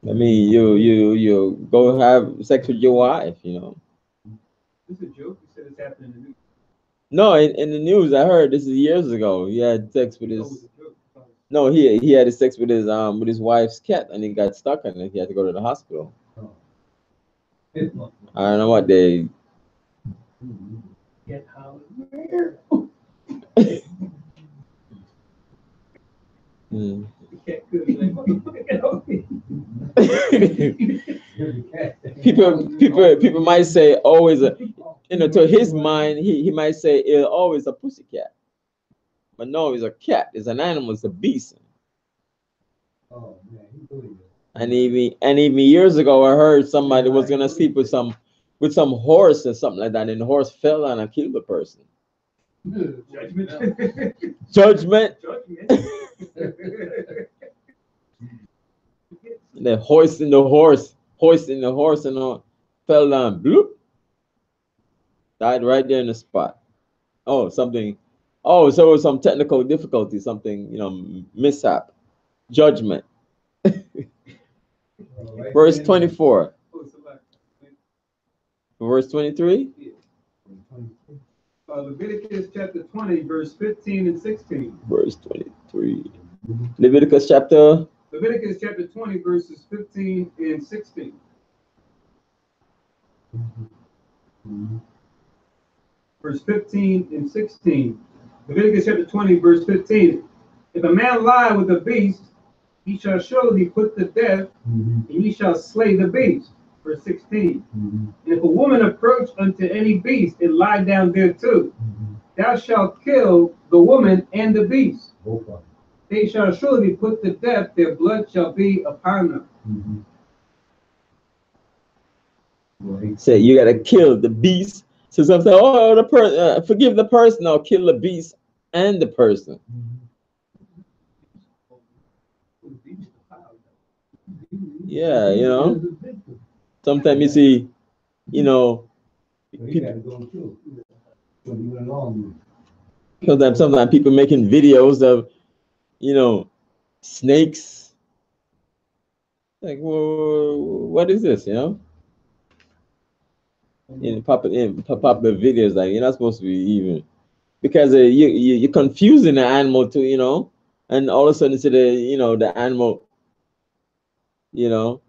S1: I mean, you go have sex with your wife, you know.
S2: This is a joke. You said it's happening in the news.
S1: No, in the news, I heard this is years ago. He had sex with his. No, he had sex with his wife's cat, and he got stuck, and he had to go to the hospital. I don't know what they.
S2: Get out of here.
S1: People might say always you know, to his mind he might say it's always a pussycat, but no, it's a cat, it's an animal, it's a beast.
S3: Oh man, he believed it.
S1: And even years ago I heard somebody was gonna sleep with some horse or something like that, and the horse fell down and killed the person. Judgment. The hoisting the horse and all, fell down, bloop, died right there in the spot. Oh, something. Oh, so it was some technical difficulty, something, you know, mishap. Judgment. Verse 24. Verse 23.
S2: Leviticus chapter 20, verse 15 and 16.
S1: Verse 23. Leviticus chapter
S2: 20, verses 15 and 16. Verse 15 and 16. Leviticus chapter 20, verse 15. If a man lie with a beast, he shall surely put to death, and he shall slay the beast. Verse 16. And if a woman approach unto any beast and lie down thereto, thou shalt kill the woman and the beast.
S3: Both of them.
S2: They shall surely be put to death, their blood shall be upon them.
S1: Say you gotta kill the beast. So some say, oh, the person, forgive the person, or kill the beast and the person. Yeah, you know. Sometimes you see, you know, people, sometimes people making videos of, you know, snakes. Like, well, what is this? You know, in popular videos, like you're not supposed to be even, because you're confusing the animal to, you know, and all of a sudden, instead of, you know, the animal, you know,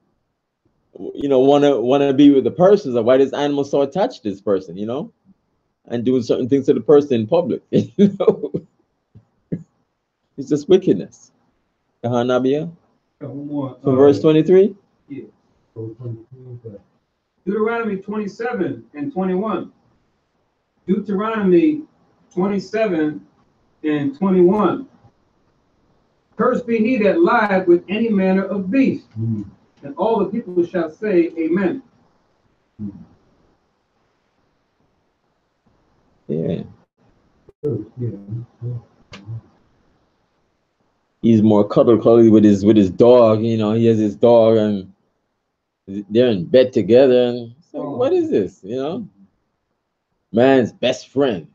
S1: wanna be with the person. Like, why this animal so attached to this person, you know, and doing certain things to the person in public. You know, it's just wickedness. Nabia?
S2: From
S1: verse 23.
S2: Yeah. Deuteronomy 27 and 21. Deuteronomy 27 and 21. Cursed be he that lieth with any manner of beast. And all the people shall say, Amen.
S1: Yeah. He's more cuddly with his dog. You know, he has his dog, and they're in bed together. And so, what is this? You know, man's best friend.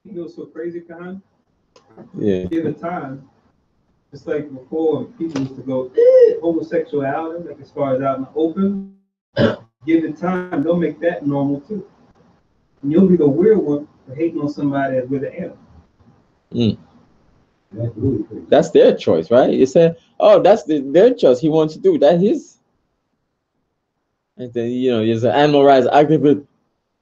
S2: You know, so crazy, Khan.
S1: Yeah.
S2: Give it time. It's like before, people used to go homosexuality, like as far as out in the open. Give it time, they'll make that normal too. And you'll be the weird one for hating on somebody that's with an animal.
S1: That's their choice, right? You say, oh, that's their choice. He wants to do that. His. And then, you know, there's an animal rights activist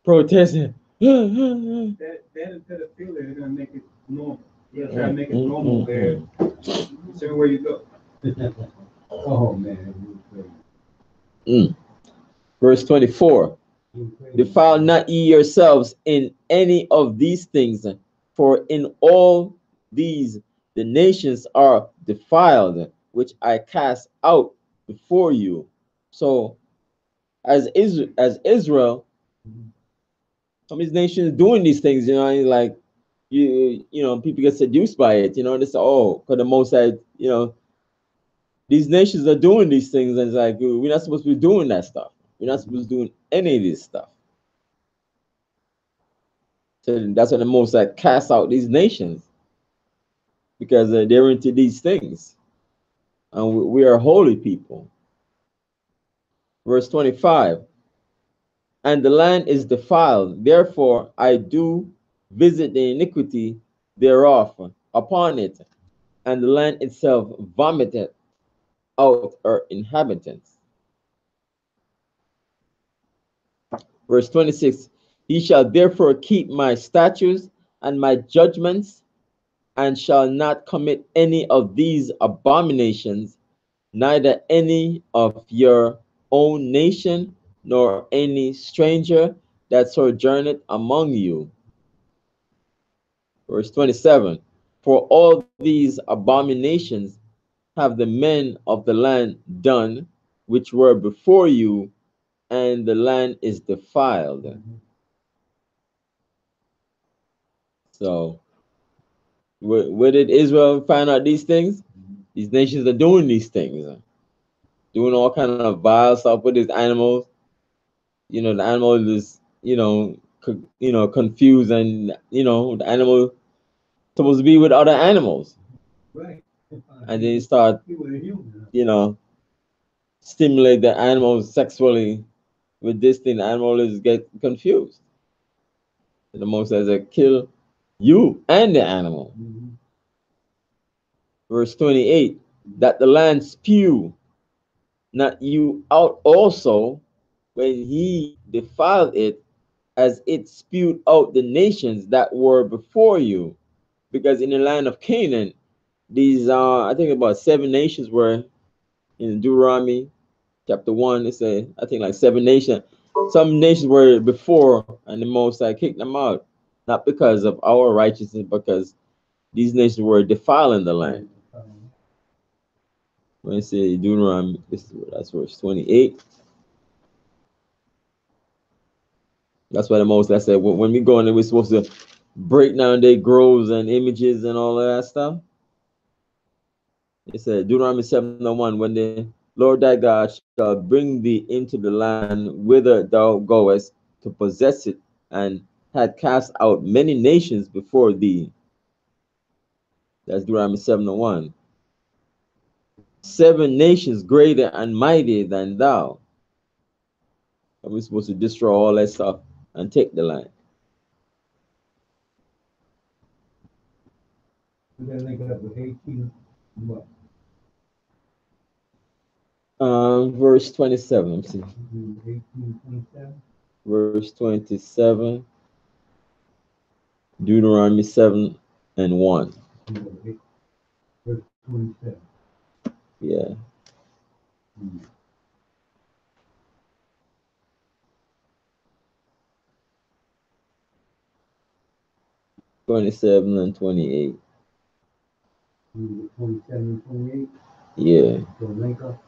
S1: protesting.
S2: that and pedophilia, they're gonna make it normal. They're gonna try to make it normal there. Everywhere you go.
S3: Oh man.
S1: Verse 24. Defile not ye yourselves in any of these things, for in all these the nations are defiled, which I cast out before you. So as Israel, some of these nations doing these things, you know, like you know, people get seduced by it, you know, and they say, oh, because the Most High, you know, these nations are doing these things, and it's like we're not supposed to be doing that stuff. We're not supposed to be doing any of this stuff. So that's why the Most High cast out these nations, because they're into these things, and we are holy people. Verse 25. And the land is defiled, therefore I do visit the iniquity thereof upon it, and the land itself vomited out her inhabitants. Verse 26. He shall therefore keep my statutes and my judgments, and shall not commit any of these abominations, neither any of your own nation, nor any stranger that sojourneth among you. Verse 27. For all these abominations have the men of the land done, which were before you, and the land is defiled. So, where did Israel find out these things? These nations are doing these things, doing all kind of vile stuff with these animals. You know, the animal is, you know, confused, and you know, the animal supposed to be with other animals,
S3: Right.
S1: and then you start, you know, stimulate the animal sexually with this thing. The animal is get confused. And the Most says that kill you and the animal. Verse 28, that the land spew not you out also when he defiled it, as it spewed out the nations that were before you. Because in the land of Canaan, these I think about 7 nations were in Deuteronomy chapter 1. It said, I think like 7 nations. some nations were before, and the Most High kicked them out, not because of our righteousness, because these nations were defiling the land. When I say Deuteronomy, that's verse 28. That's why the Most High said when we go in there, we're supposed to break down their groves and images and all of that stuff. It said Deuteronomy 7:1, when the Lord thy God shall bring thee into the land whither thou goest to possess it, and had cast out many nations before thee. That's Deuteronomy 7:1. 7 nations greater and mightier than thou. And we're supposed to destroy all that stuff and take the land.
S3: We're gonna link it up with 18. What?
S1: Verse 27. Let me see.
S3: 18:27.
S1: Verse 27. Deuteronomy 7:1.
S3: Verse 27.
S1: Yeah. 27 and 28.
S3: 27 and 28.
S1: Yeah.
S3: So link up.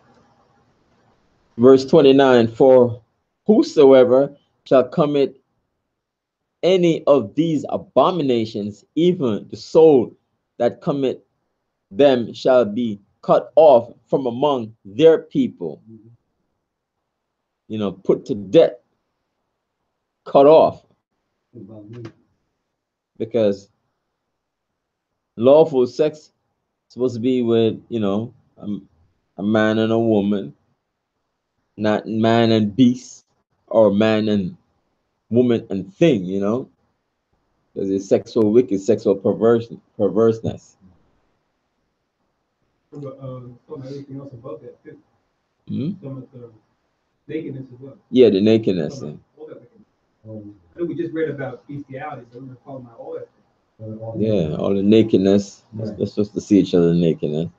S1: Verse 29. For whosoever shall commit any of these abominations, even the soul that commit them shall be cut off from among their people. You know, put to death, cut off. Because lawful sex is supposed to be with, you know, a man and a woman, not man and beast, or man and woman and thing, you know. Because it's sexual wicked, sexual perverseness.
S2: Anything else above that too?
S1: Hmm?
S2: Some of the nakedness as well.
S1: Yeah, the nakedness.
S2: I know we just read about bestiality, so we're gonna call them out all that.
S1: Yeah, all the nakedness.
S3: Right.
S1: They're supposed to see each other naked,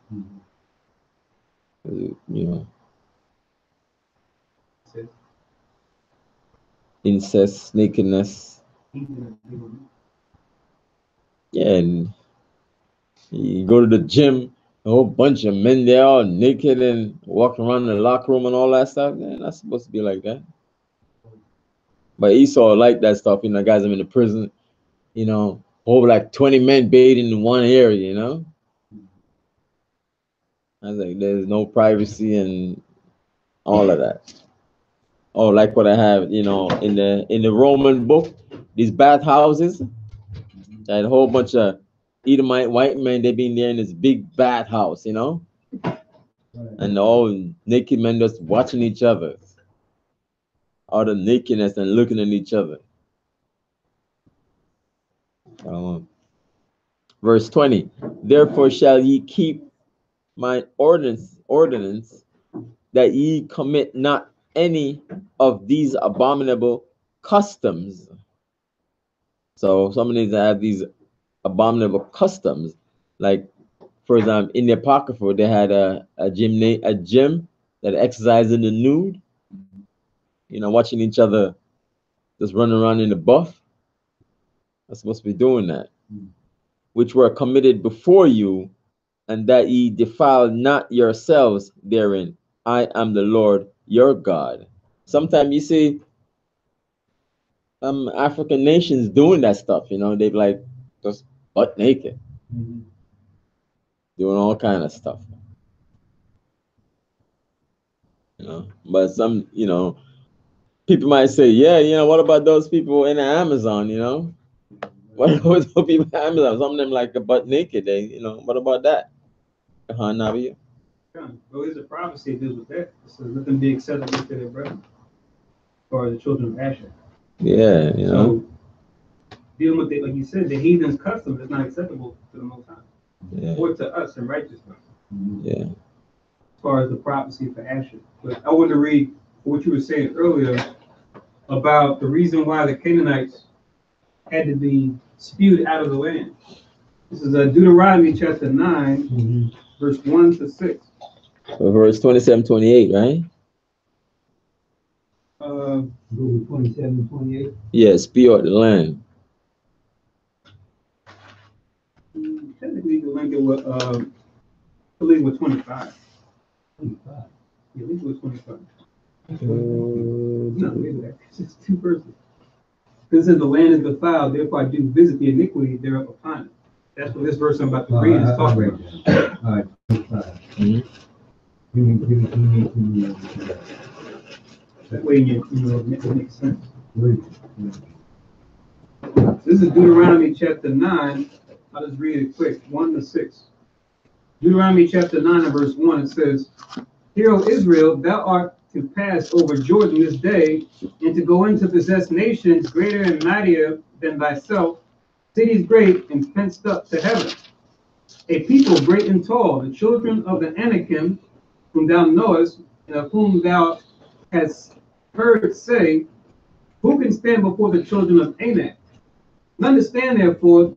S1: you know. Incest, nakedness. Yeah, and you go to the gym, a whole bunch of men there all naked and walking around in the locker room and all that stuff. Man, not supposed to be like that. But Esau liked that stuff, you know, guys, I'm in the prison, you know, over like 20 men bathing in one area, you know. I was like, there's no privacy and all of that. Oh, like what I have, you know, in the Roman book, these bathhouses, that whole bunch of Edomite white men, they been there in this big bathhouse, you know, and all naked men just watching each other, all the nakedness and looking at each other. Verse 20, therefore shall ye keep my ordinance that ye commit not any of these abominable customs. So some of these have these abominable customs, like for example, in the Apocrypha they had a gym that exercised in the nude, you know, watching each other just running around in the buff. That's supposed to be doing that, which were committed before you, and that ye defile not yourselves therein. I am the Lord your God. Sometimes you see African nations doing that stuff, you know, they like just butt naked, doing all kind of stuff, you know. But some, you know, people might say, yeah, you know, what about those people in the Amazon, you know? What about those people in the Amazon? Some of them like butt naked, they, you know, what about that? Navi?
S2: Well, there's a prophecy that deals with that. It says, let them be acceptable to their brethren, or the children of Asher.
S1: Yeah, you know.
S2: So, dealing with it, like you said, the heathen's custom is not acceptable to the Most High, or to us in righteousness.
S1: Yeah.
S2: As far as the prophecy for Asher. But I want to read what you were saying earlier about the reason why the Canaanites had to be spewed out of the land. This is Deuteronomy chapter 9, verse 1 to 6.
S1: Verse 27, 28, right?
S3: Go with 27, 28.
S1: Yeah, spew out the land.
S2: Technically, the link it with, I believe with 25.
S3: 25.
S2: Yeah, leave it with 25. No, leave it at it's just two verses. This is the land is defiled, therefore I do visit the iniquity thereof upon it. That's what this verse I'm about to read is talking about.
S3: All right, 25.
S1: Mhm.
S3: Give me.
S2: That way, you know, it makes sense.
S3: Wait.
S2: This is Deuteronomy chapter 9. I'll just read it quick, 1 to 6. Deuteronomy chapter 9 and verse 1, it says, Hear, O Israel, thou art to pass over Jordan this day, and to go in to possess nations greater and mightier than thyself, cities great and fenced up to heaven. A people great and tall, the children of the Anakim, whom thou knowest, and of whom thou hast heard say, who can stand before the children of Anak? Understand therefore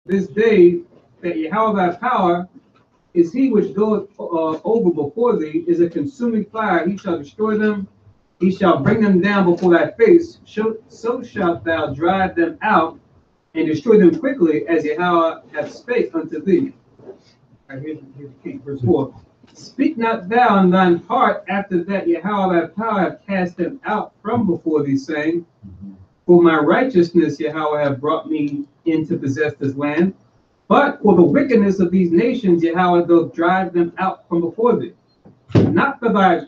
S2: this day that Yahweh thy power is he which goeth over before thee, is a consuming fire. He shall destroy them. He shall bring them down before thy face. So shalt thou drive them out and destroy them quickly, as Yahweh hath spake unto thee. All right, here's the key. Verse 4. Speak not thou in thine heart after that Yahweh thy power hath cast them out from before thee, saying, For my righteousness Yahweh hath brought me in to possess this land. But for the wickedness of these nations, Yahweh doth drive them out from before thee. Not for thy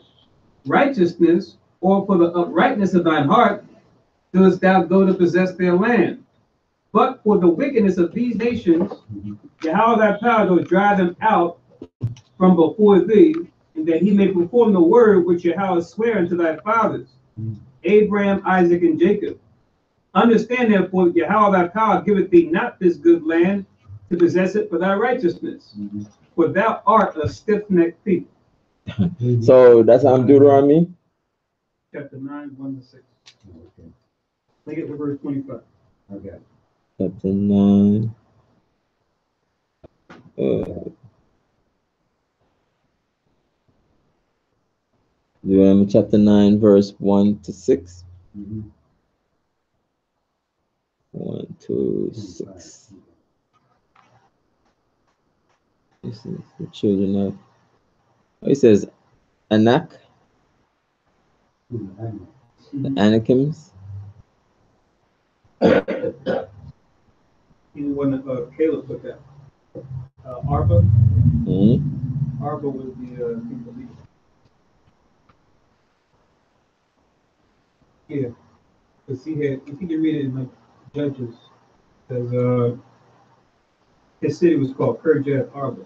S2: righteousness or for the uprightness of thine heart dost thou go to possess their land. But for the wickedness of these nations, Yahweh thy power doth drive them out from before thee, and that he may perform the word which Yahweh sware unto thy fathers, Abraham, Isaac, and Jacob. Understand therefore that Yahweh thy power giveth thee not this good land, to possess it for thy righteousness, for thou art a stiff-necked people.
S1: So that's how I'm Deuteronomy.
S2: Chapter 9, 1 to 6.
S3: Okay,
S2: Look at verse 25.
S3: I got it.
S1: Chapter 9. Deuteronomy chapter 9, verse 1 to 6.
S3: Mm-hmm.
S1: 1 to 6. This is the children of. Oh, it says Anak, the Anakims.
S2: He one Caleb looked at. Arba.
S1: Mm-hmm.
S2: Arba was the people leader. Yeah, because he had, if you can read it in like Judges, because his city was called Kirjath Arba.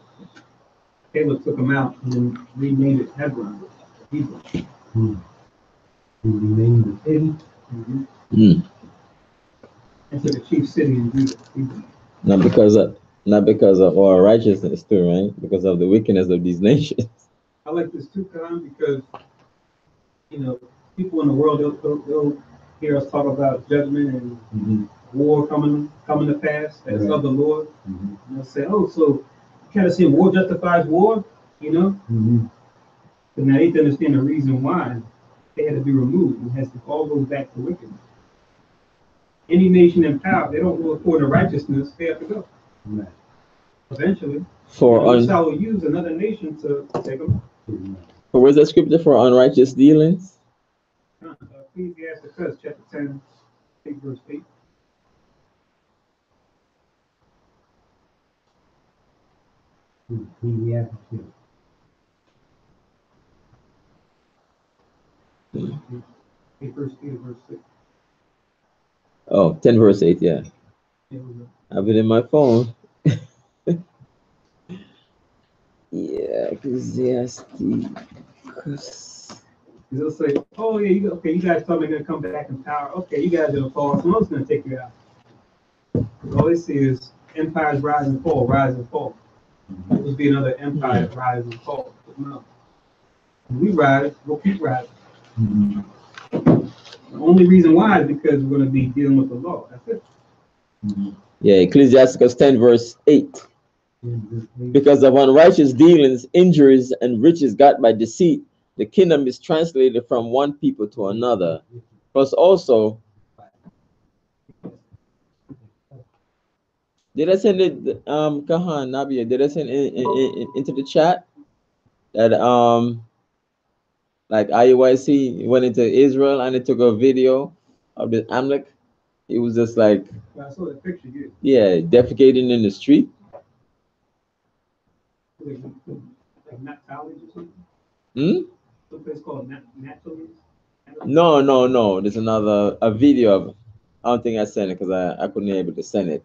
S2: Caleb took him out and then renamed it Hebron. Hebron.
S3: He renamed the city.
S2: Mm-hmm.
S1: Mm.
S2: And to the chief city in Judah. Hebron.
S1: Not because of our righteousness too, right? Because of the wickedness of these nations.
S2: I like this too, Khan, because you know people in the world they'll hear us talk about judgment and war coming to pass as of the Lord. And they'll say, "Oh, so you kind of saying war justifies war?" You know. But now they have to understand the reason why they had to be removed. It has to all go back to wickedness. Any nation in power, they don't go according to righteousness, they have to go.
S3: Right.
S2: Eventually,
S1: For
S2: Esau will use another nation to take them out.
S1: where's that scripture for unrighteous dealings?
S2: Ecclesiasticus chapter 10, verse 8.
S3: Ecclesiasticus.
S2: 8 verse 8, verse 6.
S1: Oh, 10 verse 8, yeah.
S2: Yeah,
S1: I have it in my phone. Yeah, Ecclesiasticus.
S2: they'll say, "Oh yeah, you guys thought they're gonna come back in power. Okay, you guys are gonna fall. Someone's gonna take you out." All they see is empires rise and fall, rise and fall. It would be another empire that rise and fall. But no, when we rise, we'll keep rising. The only reason why is because we're gonna be dealing with the law. That's it.
S1: Yeah, Ecclesiasticus 10 verse 8. Because of unrighteous dealings, injuries, and riches got by deceit, the kingdom is translated from one people to another. Plus also, did I send it, Kahan, Nabia, did I send into the chat that, like IUIC went into Israel and it took a video of the Amalek? It was just like,
S2: I saw that picture,
S1: yeah, defecating in the street.
S2: Like Naphtali or something? Some place called Naphtali?
S1: No. There's a video of it. I don't think I sent it because I couldn't be able to send it.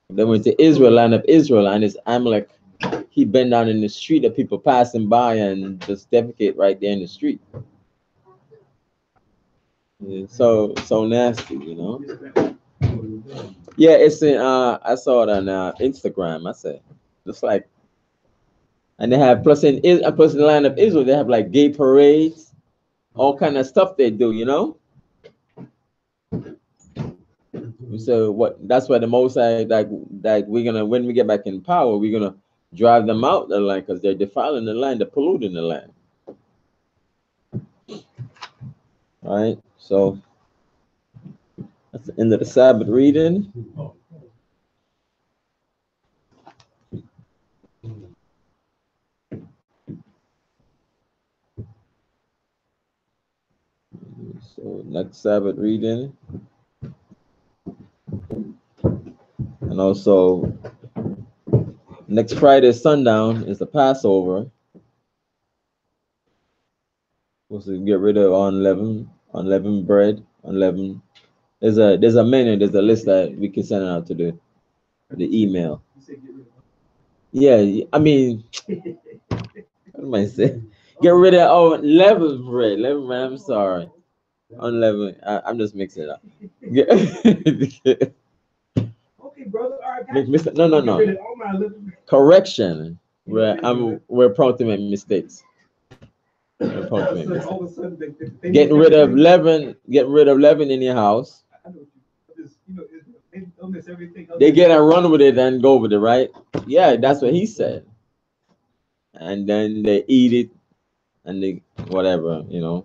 S1: They went to Israel, land of Israel, and it's Amalek. He bent down in the street of people passing by and just defecate right there in the street. Yeah, so nasty, you know. Yeah, it's in. I saw it on Instagram. I said, just like, and they have plus in the land of Israel, they have like gay parades, all kind of stuff they do, you know. So what? That's why the Most High, like we're gonna, when we get back in power, we're gonna drive them out the land because they're defiling the land, they're polluting the land. All right. So that's the end of the Sabbath reading. So next Sabbath reading, and also next Friday sundown is the Passover. Supposed to get rid of unleavened bread, unleavened. There's a menu, there's a list that we can send out to the email. Yeah, I mean, what am I saying? Get rid of leavened bread. Leavened bread. I'm sorry, unleavened. I'm just mixing it up.
S2: Okay, brother. All right,
S1: No. Correction. We're prone to make mistakes. Getting rid of leaven. Get rid of leaven in your house. They get and run with it and go with it, right? Yeah, that's what he said. And then they eat it, and they whatever, you know.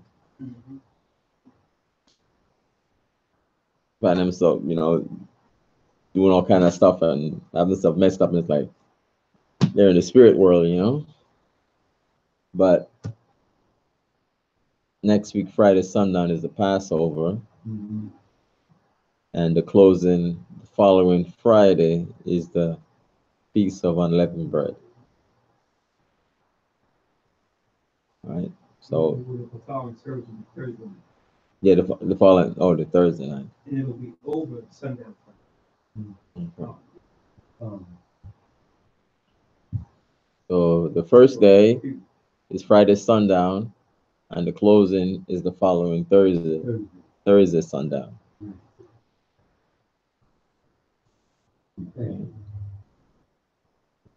S1: Find themselves, you know, doing all kind of stuff and having stuff messed up, and it's like they're in the spirit world, you know. But next week, Friday sundown, is the Passover, and the following Friday is the Feast of Unleavened Bread. All right. So
S2: the following service will be Thursday night.
S1: Yeah, the following, the Thursday night.
S2: And it'll be over Sunday.
S1: So the first day is Friday sundown, and the closing is the following Thursday sundown.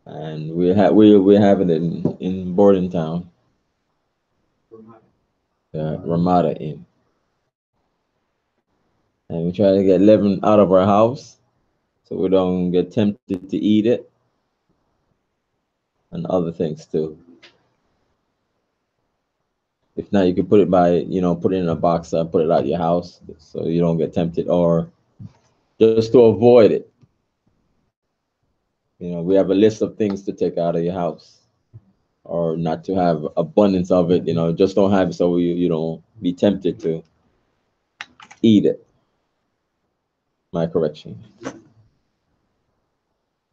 S1: And we're having it in Bordentown, Ramada Inn, and we try to get leaven out of our house so we don't get tempted to eat it, and other things too. If not, you can put it put it in a box and put it out of your house so you don't get tempted, or just to avoid it. We have a list of things to take out of your house, or not to have abundance of it. Just don't have it so you don't be tempted to eat it. My correction.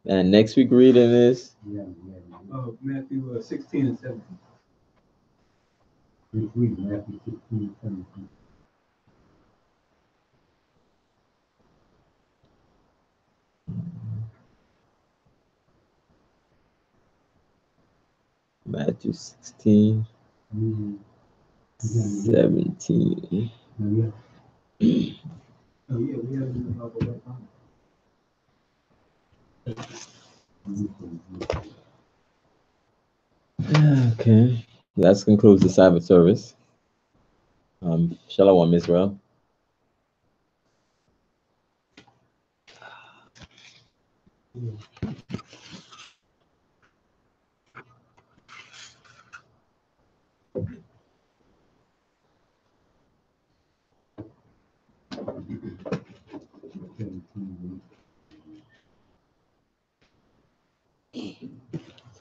S1: And next week reading is
S2: Matthew 16 and 17.
S3: This week, Matthew 16 and 17.
S1: Matthew 16, 17.
S2: Oh, yeah, we have it about the right time.
S1: Okay. That concludes the Sabbath service. Shalom, Israel.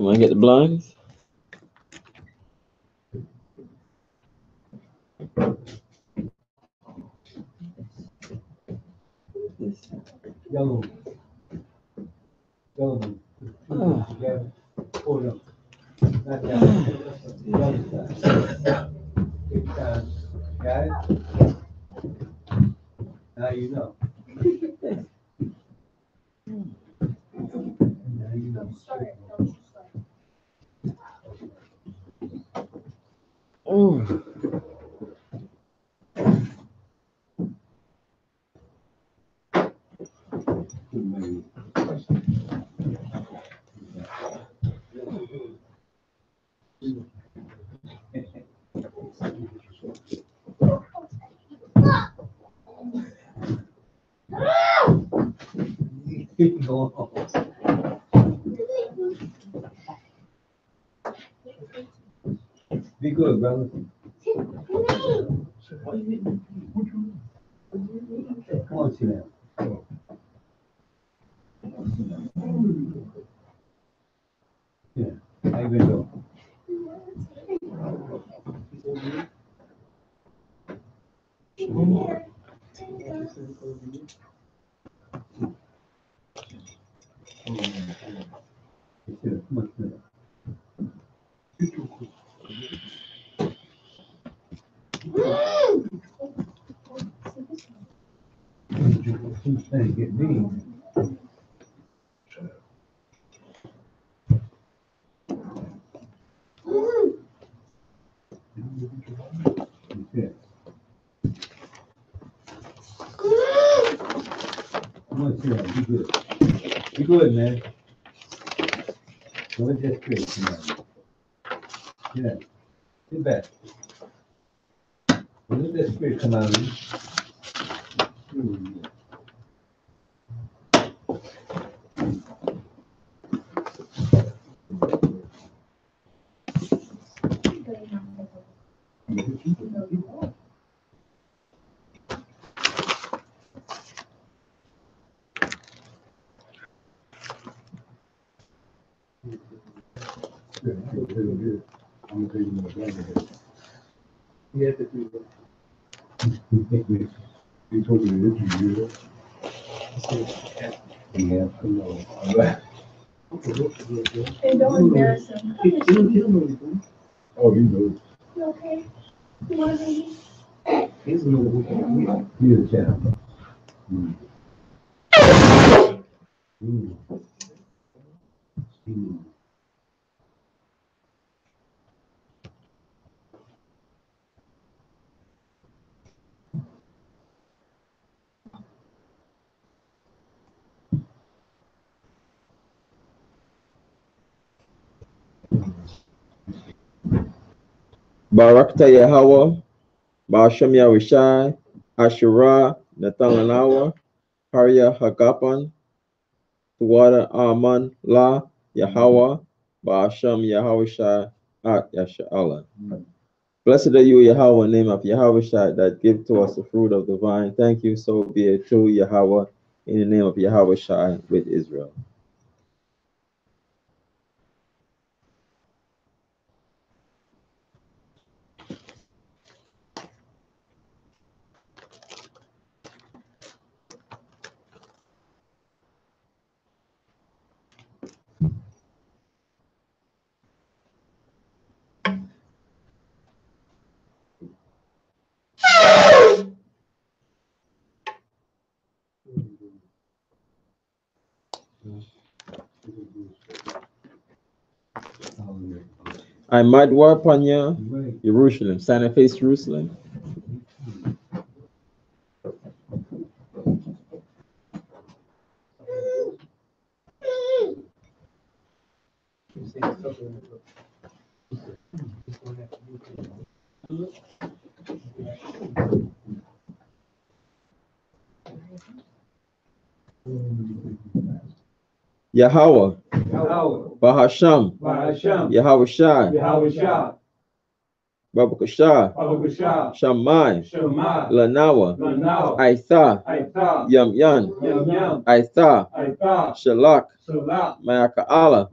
S1: Come on, get the blinds.
S3: Yellow. Yellow. Together. Hold up. Not that. The other side. Big time. Got it? Now you know. Now you know.
S1: Oh.
S3: Keep going on. Be good, brother. Come on, sit down. Yeah. How you been doing? Much better. Get me. Yeah. Come on, sit down. Be good. Be good, man. Don't let that straight come out. Yeah. Sit back. Don't let that spirit come out of you. I'm gonna you have to do that. You told me to interview. Yeah, I know. All right.
S6: Hey, don't embarrass him.
S3: Oh, you know.
S6: You okay? You want a baby?
S3: He's a champ.
S1: Barakta Yahweh, Ba'ashem Yahushai, Ashura, Nathanawa, Harya Hagapan, Tuwada Aman, La, Yahweh, Ba'ashem Yahushai, At Yasha'Allah. Blessed are you, Yahweh, name of Yahushai, that give to us the fruit of the vine. Thank you, so be it to Yahweh, in the name of Yahushai with Israel. I might war upon you, Jerusalem. Stand and face Jerusalem. Yahweh, Bahasham, Yahushai, Babakashah, Shammai, Lanawa, Aitha, Yam, Aitha, Shalak, Mayaka Allah,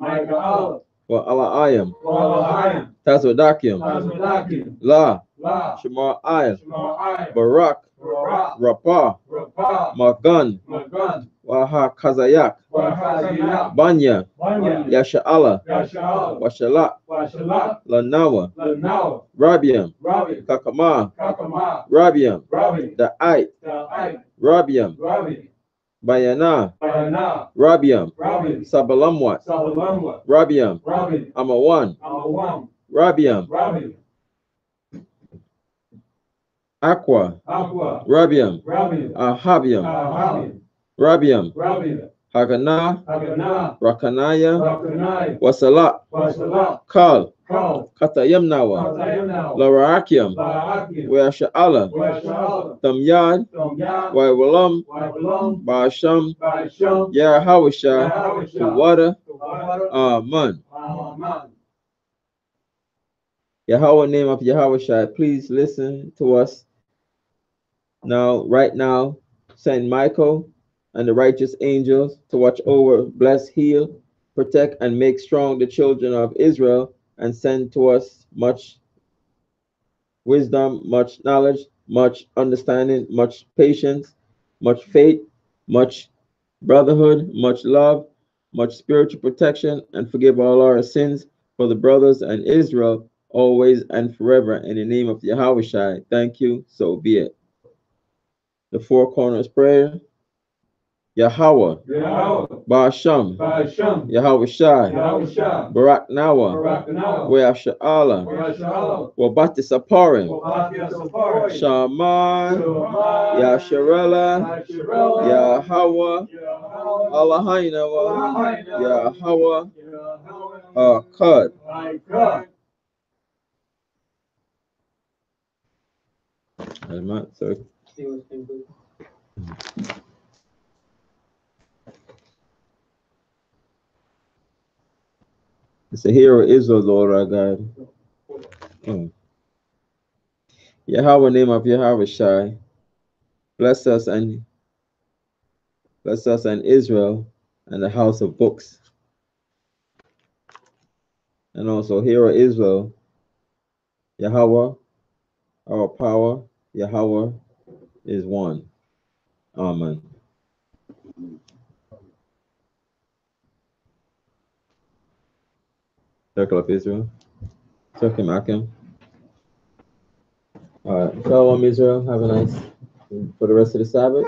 S1: wa ala ayam,
S2: Wa'alayim,
S1: tazwadakim,
S2: Tazwadakim,
S1: la,
S2: La,
S1: shema ayam,
S2: Shema'ayim,
S1: barak,
S2: Barak,
S1: rapa,
S2: Rapah,
S1: magan,
S2: Magan,
S1: waha kazayak,
S2: Wahazayak,
S1: banya,
S2: Banya,
S1: yasha'ala,
S2: Yasha'al,
S1: washalak,
S2: Washalak,
S1: lanawa,
S2: Lanawa,
S1: rabiam,
S2: Rabi,
S1: kakama,
S2: Kakama,
S1: rabiam,
S2: Rabi,
S1: da'ait,
S2: Da'ai,
S1: rabiam,
S2: Rabi,
S1: bayana,
S2: Bayana,
S1: rabiam,
S2: Rabi,
S1: sabalamwat,
S2: Sabalamwa,
S1: rabiam,
S2: Rabi,
S1: amawan,
S2: Amawam,
S1: rabiam,
S2: Rabi,
S1: aqua,
S2: Aqua,
S1: rabiam,
S2: Rabi,
S1: ahabiam,
S2: Ahabi,
S1: rabiam,
S2: Rabi,
S1: hagana,
S2: Hagana,
S1: rakanaya,
S2: Rakanai,
S1: wasala,
S2: Wasalat,
S1: kal,
S2: Kal,
S1: katayamnawa,
S2: Katayamnao,
S1: laraakiam,
S2: La'akim,
S1: weasha'ala,
S2: Washa'al,
S1: tamyad,
S2: Tomyam,
S1: waiwalam,
S2: Wabalam,
S1: ba'asham,
S2: Ba'asham,
S1: yahawisha,
S2: Yahawisha,
S1: tuwada,
S2: Tawada,
S1: aman.
S2: Aman.
S1: Yahweh, name of Yahushua, please listen to us now, right now. Send Michael and the righteous angels to watch over, bless, heal, protect, and make strong the children of Israel, and send to us much wisdom, much knowledge, much understanding, much patience, much faith, much brotherhood, much love, much spiritual protection, and forgive all our sins for the brothers and Israel, always and forever. In the name of Yahushua, thank you, so be it. The four corners prayer. Yahweh,
S2: Yahweh,
S1: Ba'asham,
S2: Ba'asham,
S1: Yahushua,
S2: Yahushua,
S1: Barak Nawa,
S2: Barakanawa,
S1: Weasha'ala,
S2: Washa'al,
S1: Wabati Saparim,
S2: Wabatia Safari,
S1: Shaman,
S2: Shemai,
S1: Yasharela,
S2: Yashirel,
S1: Yahweh,
S2: Yahweh,
S1: Alahainawa, Yahweh,
S2: Yahweh,
S1: Akkad.
S2: my God.
S1: So, it's a hero Israel, Lord our God. Yahweh, name of Yahweh Shai. Bless us and Israel and the house of books. And also hero Israel. Yahweh, our power. Yahweh is one. Amen. Circle of Israel. Circle Akim. All right. Shalom, Israel. Have a nice for the rest of the Sabbath.